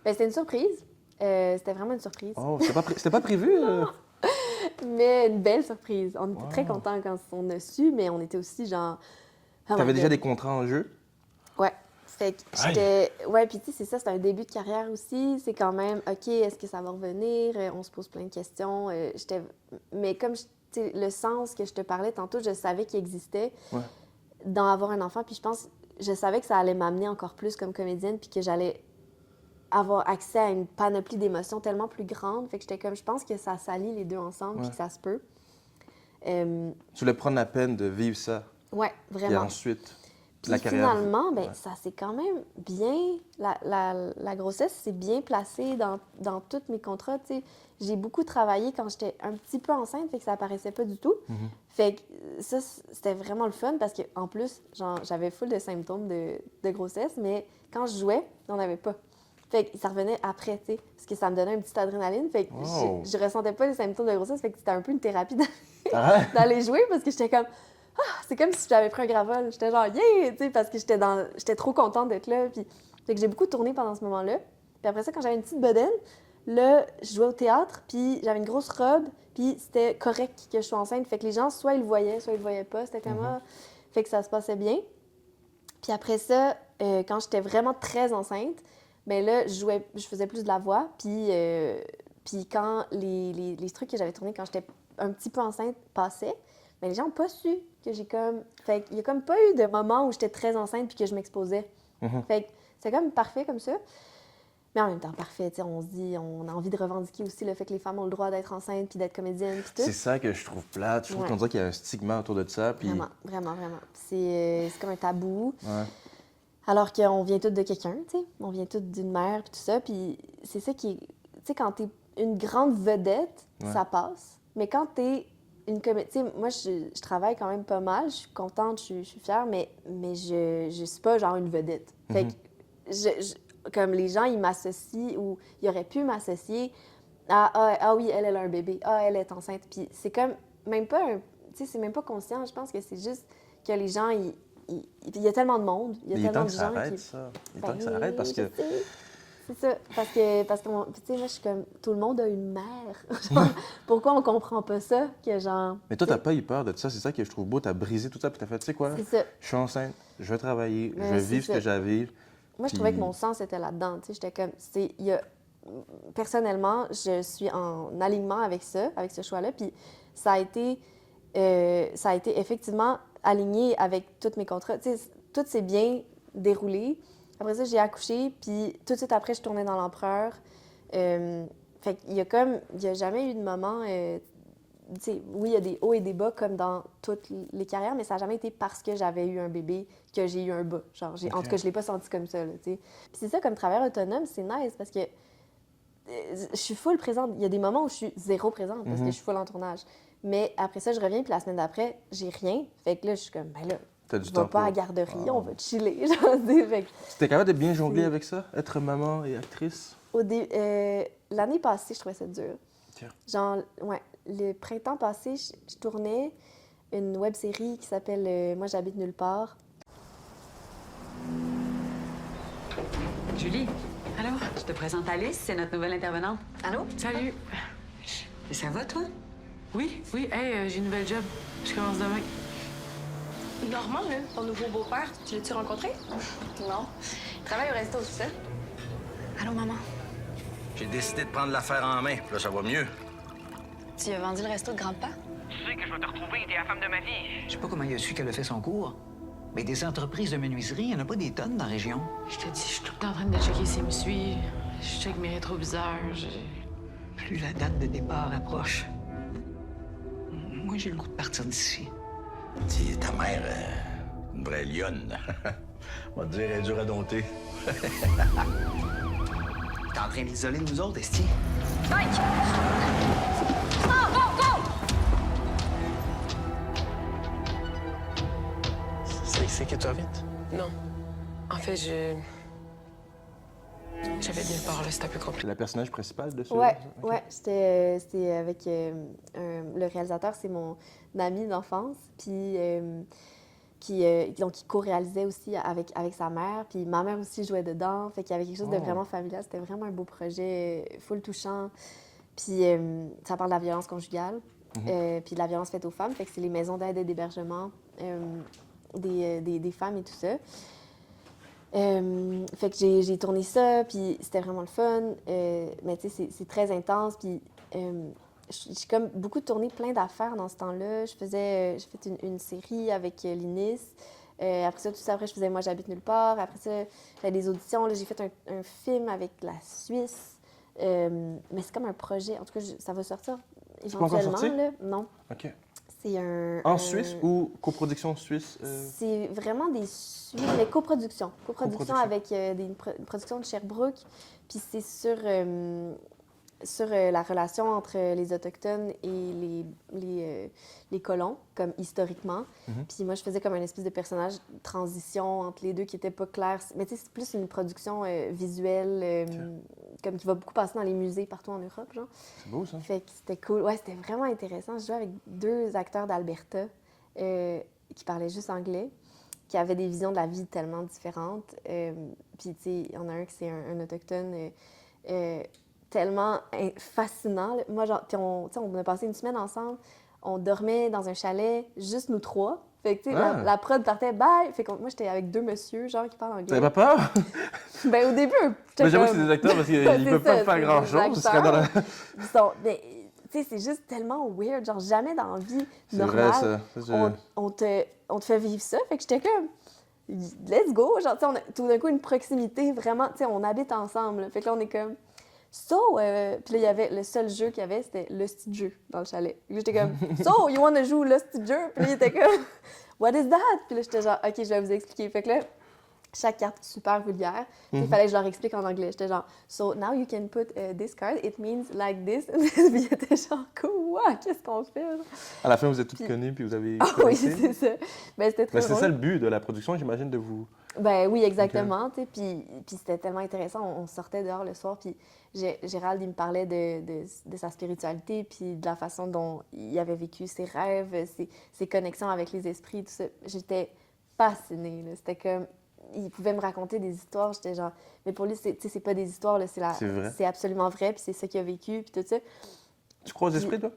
Ben, c'était une surprise. C'était vraiment une surprise. Oh, c'était pas prévu? Mais une belle surprise. On était très contents quand on a su, mais on était aussi genre... Oh T'avais my déjà God. des contrats en jeu? Ouais. Fait que j'étais... Ouais, puis tu sais, c'est ça, c'est un début de carrière aussi. C'est quand même, OK, est-ce que ça va revenir? On se pose plein de questions. Mais comme le sens que je te parlais tantôt, je savais qu'il existait dans avoir un enfant. Puis je savais que ça allait m'amener encore plus comme comédienne, puis que j'allais avoir accès à une panoplie d'émotions tellement plus grande. Fait que j'étais comme, je pense que ça s'allie les deux ensemble, puis que ça se peut. Tu voulais prendre la peine de vivre ça. Ouais, Et vraiment. ensuite, Puis la carrière. finalement, ben, Ouais. ça s'est quand même bien... La grossesse s'est bien placée dans tous mes contrats, tu sais. J'ai beaucoup travaillé quand j'étais un petit peu enceinte, fait que ça apparaissait pas du tout. Fait que ça, c'était vraiment le fun parce qu'en plus, genre, j'avais full de symptômes de grossesse, mais quand je jouais, on n'avait pas. Fait que ça revenait après, tu sais, parce que ça me donnait une petite adrénaline. Fait que Oh. je ressentais pas les symptômes de grossesse, fait que c'était un peu une thérapie Ah ouais? d'aller jouer parce que j'étais comme... c'est comme si j'avais pris un gravol. J'étais genre, yeah! Tu sais, parce que j'étais trop contente d'être là. Puis, fait que j'ai beaucoup tourné pendant ce moment-là. Puis après ça, quand j'avais une petite bedaine, là, je jouais au théâtre, puis j'avais une grosse robe, puis c'était correct que je sois enceinte. Fait que les gens, soit ils le voyaient, soit ils le voyaient pas. C'était comme ça. Fait que ça se passait bien. Puis après ça, quand j'étais vraiment très enceinte, ben là, je faisais plus de la voix. Puis quand les trucs que j'avais tournés quand j'étais un petit peu enceinte passaient, mais les gens n'ont pas su que j'ai comme... Fait qu'il y a comme pas eu de moment où j'étais très enceinte puis que je m'exposais. Fait que c'est comme parfait comme ça. Mais en même temps, parfait, tu sais, on se dit, on a envie de revendiquer aussi le fait que les femmes ont le droit d'être enceintes puis d'être comédiennes puis tout. C'est ça que je trouve plate. Je trouve Ouais. qu'on dirait qu'il y a un stigma autour de ça. Puis... Vraiment, vraiment, vraiment. C'est comme un tabou. Ouais. Alors qu'on vient toutes de quelqu'un, tu sais. On vient toutes d'une mère puis tout ça. Puis c'est ça qui est... Tu sais, quand t'es une grande vedette, ça passe. Mais quand t'es une comédie... Tu sais, moi, je travaille quand même pas mal. Je suis contente, je suis fière, mais je suis pas genre une vedette. Fait que comme les gens, ils m'associent ou ils auraient pu m'associer à ah oui, elle a un bébé. Ah, elle est enceinte. Puis c'est comme même pas un... Tu sais, c'est même pas conscient. Je pense que c'est juste que les gens, il y a tellement de monde. Il y a Il est tellement temps de que ça gens arrête, qui... ça. Il est temps que ça arrête parce que... je sais. C'est ça. Parce que tu sais, moi, je suis comme... Tout le monde a une mère. Genre, pourquoi on comprend pas ça? Que genre... Mais toi, t'as pas eu peur de ça. C'est ça que je trouve beau. T'as brisé tout ça puis t'as fait, tu sais quoi? C'est ça. Je suis enceinte, je vais travailler, Mais je vais c'est vivre ce ça. que j'ai à vivre. Moi, je trouvais que mon sens était là-dedans. Tu sais, j'étais comme... Personnellement, je suis en alignement avec ça, avec ce choix-là. Puis ça a été effectivement aligné avec tous mes contrats. Tu sais, tout s'est bien déroulé. Après ça, j'ai accouché, puis tout de suite après, je tournais dans l'Empereur. Fait qu'il y a jamais eu de moment... tu sais, oui, il y a des hauts et des bas comme dans toutes les carrières, mais ça n'a jamais été parce que j'avais eu un bébé que j'ai eu un bas. Genre, en tout cas, je l'ai pas senti comme ça, là, tu sais. Puis c'est ça, comme travailleur autonome, c'est nice parce que je suis full présente. Il y a des moments où je suis zéro présente parce que je suis full en tournage. Mais après ça, je reviens, puis la semaine d'après, j'ai rien. Fait que là, je suis comme, ben là, T'as du on temps va pas à la pour- garderie, on va chiller. Genre, tu sais, fait que T'es capable de bien jongler avec ça? Être maman et actrice? l'année passée, je trouvais ça dur. Tiens. Genre, ouais, le printemps passé, je tournais une web-série qui s'appelle Moi, j'habite nulle part. Julie, allô? Je te présente Alice, c'est notre nouvelle intervenante. Allô? Salut. Et ça va, toi? Oui, hey, j'ai une nouvelle job. Je commence demain. Normand, là, ton nouveau beau-père, tu l'as-tu rencontré? Non. Il travaille au resto, c'est ça? Allô, maman? J'ai décidé de prendre l'affaire en main. Là, ça va mieux. Tu as vendu le resto de grand-papa? Tu sais que je vais te retrouver, t'es la femme de ma vie. Je sais pas comment il a su qu'elle a fait son cours, mais des entreprises de menuiserie, il n'y en a pas des tonnes dans la région. Je te dis, je suis tout le temps en train de checker s'il me suit. Je check mes rétroviseurs. Plus la date de départ approche. Moi, j'ai le goût de partir d'ici. Si ta mère, une vraie lionne. On va te dire, elle est dure à dompter. T'es en train d'isoler nous autres, esti? Mike! Oh, go, go! C'est que tu vas vite? Non. En fait, j'avais nulle part, là, c'était un peu compliqué. C'est le personnage principal de ce... Ouais, Ok. ouais, c'était avec le réalisateur, c'est mon ami d'enfance, puis donc il co-réalisait aussi avec sa mère, puis ma mère aussi jouait dedans, fait qu'il y avait quelque chose de vraiment familial, c'était vraiment un beau projet, full touchant, puis ça parle de la violence conjugale, puis de la violence faite aux femmes, fait que c'est les maisons d'aide et d'hébergement des femmes et tout ça. Fait que j'ai tourné ça, puis c'était vraiment le fun. Mais tu sais, c'est très intense. Puis j'ai comme beaucoup tourné plein d'affaires dans ce temps-là. J'ai fait une série avec l'INIS. Après ça, tout ça, après, je faisais Moi, j'habite nulle part. Après ça, j'avais des auditions. Là, j'ai fait un film avec la Suisse. Mais c'est comme un projet. En tout cas, ça va sortir C'est pas encore éventuellement. sorti? Là. Non. OK. C'est En Suisse ou coproduction suisse? C'est vraiment des Suisses, mais coproduction. Coproduction avec une production de Sherbrooke. Puis c'est sur la relation entre les Autochtones et les colons, comme historiquement. Puis moi, je faisais comme un espèce de personnage de transition entre les deux qui n'était pas clair. Mais tu sais, c'est plus une production visuelle, comme qui va beaucoup passer dans les musées partout en Europe, genre. C'est beau, ça. Fait que c'était cool. Ouais, c'était vraiment intéressant. Je jouais avec 2 acteurs d'Alberta qui parlaient juste anglais, qui avaient des visions de la vie tellement différentes. Puis, tu sais, il y en a un qui c'est un Autochtone tellement fascinant. Là. Moi, genre, on a passé une semaine ensemble. On dormait dans un chalet, juste nous 3. Fait que, tu sais, la prod partait, bye! Fait que moi, j'étais avec 2 messieurs, genre, qui parlent anglais. T'avais pas peur? Ben, au début, mais j'avoue que c'est des acteurs parce qu'ils peuvent pas faire grand-chose. Mais, tu sais, c'est juste tellement weird. Genre, jamais dans la vie normale, vrai, ça. On te fait vivre ça. Fait que j'étais comme, let's go! Genre, tu sais, on a tout d'un coup une proximité vraiment, tu sais, on habite ensemble. Là. Fait que là, on est comme, puis là, il y avait le seul jeu qu'il y avait, c'était le petit jeu dans le chalet. Puis là, j'étais comme, so, you wanna jouer le petit jeu? Puis là, il était comme, what is that? Puis là, j'étais genre, OK, je vais vous expliquer. Fait que là, chaque carte super vulgaire. Il fallait que je leur explique en anglais. J'étais genre, so now you can put this card, it means like this. Puis il était genre, quoi? Qu'est-ce qu'on fait? À la fin, vous êtes toutes connues puis vous avez. Ah oui, c'est ça. Ben, c'était très drôle. C'est ça le but de la production, j'imagine, de vous. Ben oui, exactement. Okay. Puis c'était tellement intéressant. On sortait dehors le soir, puis Gérald, il me parlait de sa spiritualité, puis de la façon dont il avait vécu ses rêves, ses connexions avec les esprits, tout ça. J'étais fascinée. C'était comme... Il pouvait me raconter des histoires, j'étais genre... Mais pour lui, c'est pas des histoires, là, c'est absolument vrai, puis c'est ça qu'il a vécu, puis tout ça. Tu crois aux esprits, toi?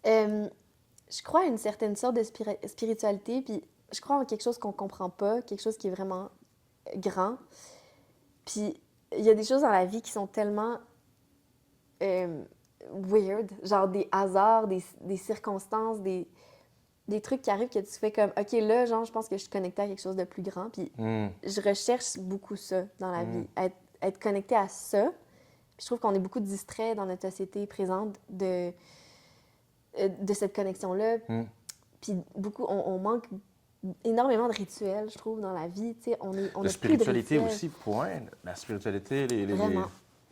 Je crois à une certaine sorte de spiritualité, puis je crois en quelque chose qu'on comprend pas, quelque chose qui est vraiment grand. Puis il y a des choses dans la vie qui sont tellement weird, genre des hasards, des circonstances, des trucs qui arrivent que tu fais comme, OK, là, genre, je pense que je suis connectée à quelque chose de plus grand. Puis je recherche beaucoup ça dans la vie, être connectée à ça. Puis je trouve qu'on est beaucoup distrait dans notre société présente de cette connexion-là. Puis beaucoup, on manque énormément de rituels, je trouve, dans la vie. Tu sais, on la spiritualité aussi, point. La spiritualité,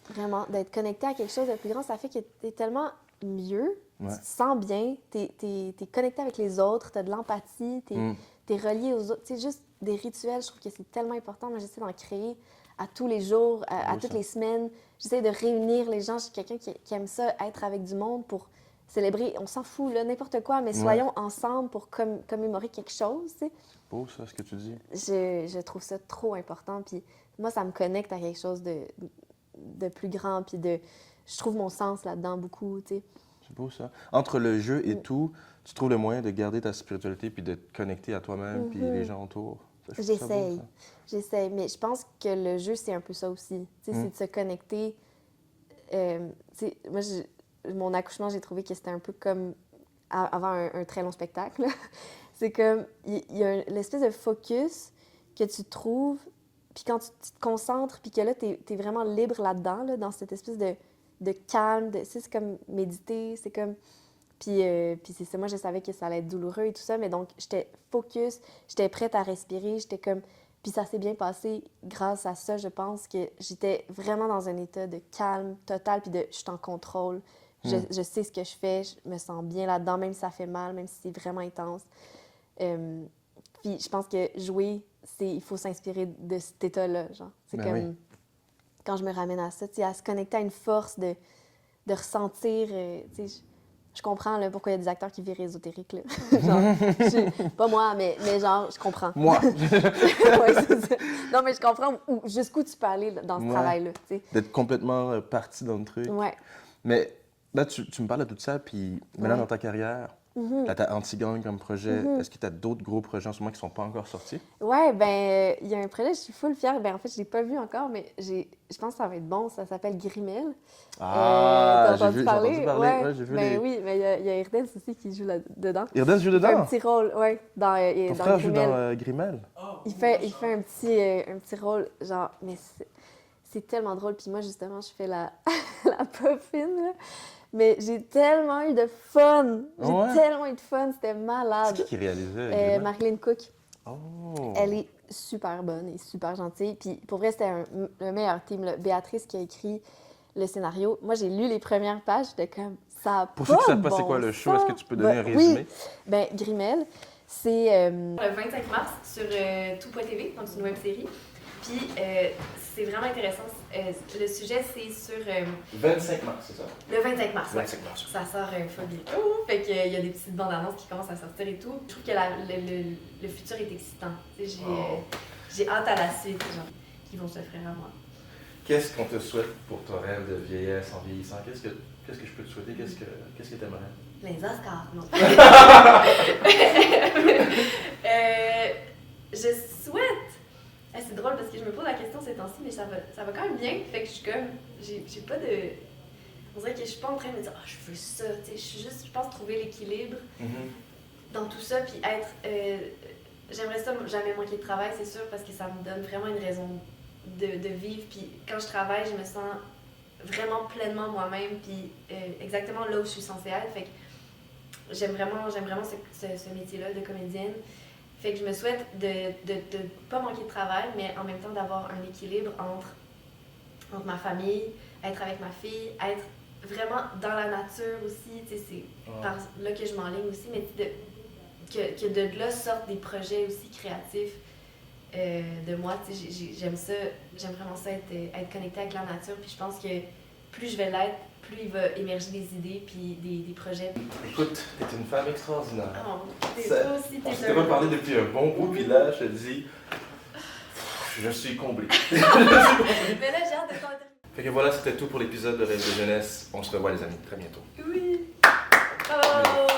Vraiment, d'être connecté à quelque chose de plus grand, ça fait que tu es tellement mieux, tu te sens bien, tu es connecté avec les autres, tu as de l'empathie, tu es relié aux autres. Tu sais, juste des rituels, je trouve que c'est tellement important. Moi, j'essaie d'en créer à tous les jours, à toutes les semaines. J'essaie de réunir les gens. Je suis quelqu'un qui aime ça, être avec du monde pour célébrer. On s'en fout, là, n'importe quoi, mais soyons ensemble pour commémorer quelque chose, tu sais. C'est beau, ça, ce que tu dis. Je trouve ça trop important. Puis moi, ça me connecte à quelque chose de plus grand, puis je trouve mon sens là-dedans beaucoup, tu sais. C'est beau, ça. Entre le jeu et tout, tu trouves le moyen de garder ta spiritualité puis de te connecter à toi-même puis les gens autour. J'essaye, mais je pense que le jeu, c'est un peu ça aussi. Tu sais, c'est de se connecter. Moi, mon accouchement, j'ai trouvé que c'était un peu comme avant un très long spectacle. C'est comme, il y a l'espèce de focus que tu trouves, puis quand tu te concentres, puis que là, tu es vraiment libre là-dedans, là, dans cette espèce de calme, c'est comme méditer, c'est comme... Puis c'est ça, moi, je savais que ça allait être douloureux et tout ça, mais donc, j'étais focus, j'étais prête à respirer, j'étais comme... Puis ça s'est bien passé grâce à ça, je pense que j'étais vraiment dans un état de calme total, puis je suis en contrôle. Je sais ce que je fais, je me sens bien là-dedans, même si ça fait mal, même si c'est vraiment intense. Puis je pense que jouer, il faut s'inspirer de cet état-là, genre. C'est comme... Quand je me ramène à ça, à se connecter à une force de ressentir... je comprends là, pourquoi il y a des acteurs qui virent ésotériques. Là. Genre, pas moi, mais genre, je comprends. Moi? Ouais, c'est ça. Non, mais je comprends jusqu'où tu peux aller dans ce travail-là. D'être complètement parti dans le truc. Ouais. Mais là, tu me parles de tout ça, puis maintenant, dans ta carrière, Là, t'as Anti-Gang comme projet. Est-ce que t'as d'autres gros projets en ce moment qui sont pas encore sortis? Ouais, ben, il y a un projet, je suis full fière. Ben, en fait, je l'ai pas vu encore, mais je pense que ça va être bon. Ça s'appelle Grimel. Ah, t'as entendu parler? Ouais, j'ai vu ben oui, mais il y a Irdens aussi qui joue dedans. Irdens joue Il fait dedans? un petit rôle, ouais, dans Ton frère joue Grimel. dans Grimel? Il fait un petit rôle, genre, mais c'est tellement drôle. Puis moi, justement, je fais la puffine, là. Mais j'ai tellement eu de fun! Tellement eu de fun, c'était malade. C'est qui réalisait? Marilyn Cook. Oh! Elle est super bonne et super gentille. Puis pour vrai, c'était le meilleur team. Là. Béatrice qui a écrit le scénario. Moi, j'ai lu les premières pages, j'étais comme ça. Pour ceux qui ne savent pas c'est quoi le show, est-ce que tu peux donner un résumé? Oui. Ben, Grimel, c'est le 25 mars sur Tout.tv, donc une web série. Puis c'est vraiment intéressant. Le sujet, c'est sur... 25 mars, c'est ça? Le 25 mars, 25 mars. Ça sort full bientôt. Fait qu'il y a des petites bandes annonces qui commencent à sortir et tout. Je trouve que le futur est excitant. J'ai hâte à la suite, genre, qui vont s'offrir à moi. Qu'est-ce qu'on te souhaite pour ton rêve de vieillesse en vieillissant? Qu'est-ce que je peux te souhaiter? Qu'est-ce que t'aimerais? Les Oscars, non. Je souhaite... c'est drôle parce que je me pose la question ces temps-ci, mais ça va quand même bien. Fait que je suis comme... J'ai pas de... On dirait que je suis pas en train de me dire « Ah, je veux ça ». Je suis juste, je pense, trouver l'équilibre dans tout ça. Puis être... j'aimerais ça jamais manquer de travail, c'est sûr, parce que ça me donne vraiment une raison de vivre. Puis quand je travaille, je me sens vraiment pleinement moi-même, puis exactement là où je suis censée être. Fait que j'aime vraiment ce métier-là de comédienne. Fait que je me souhaite de pas manquer de travail, mais en même temps d'avoir un équilibre entre ma famille, être avec ma fille, être vraiment dans la nature aussi. C'est par là que je m'enligne aussi, mais que de là sortent des projets aussi créatifs de moi. J'aime vraiment ça, être connectée avec la nature. Puis je pense que plus je vais l'être, plus il va émerger des idées puis des projets. Écoute, t'es une femme extraordinaire. Oh, toi aussi, on s'était pas parlé depuis un bon bout, puis là, je te dis, je suis comblé. Mais là, j'ai hâte de t'entendre. Fait que voilà, c'était tout pour l'épisode de Rêve de jeunesse. On se revoit, les amis, très bientôt. Oui! Bravo!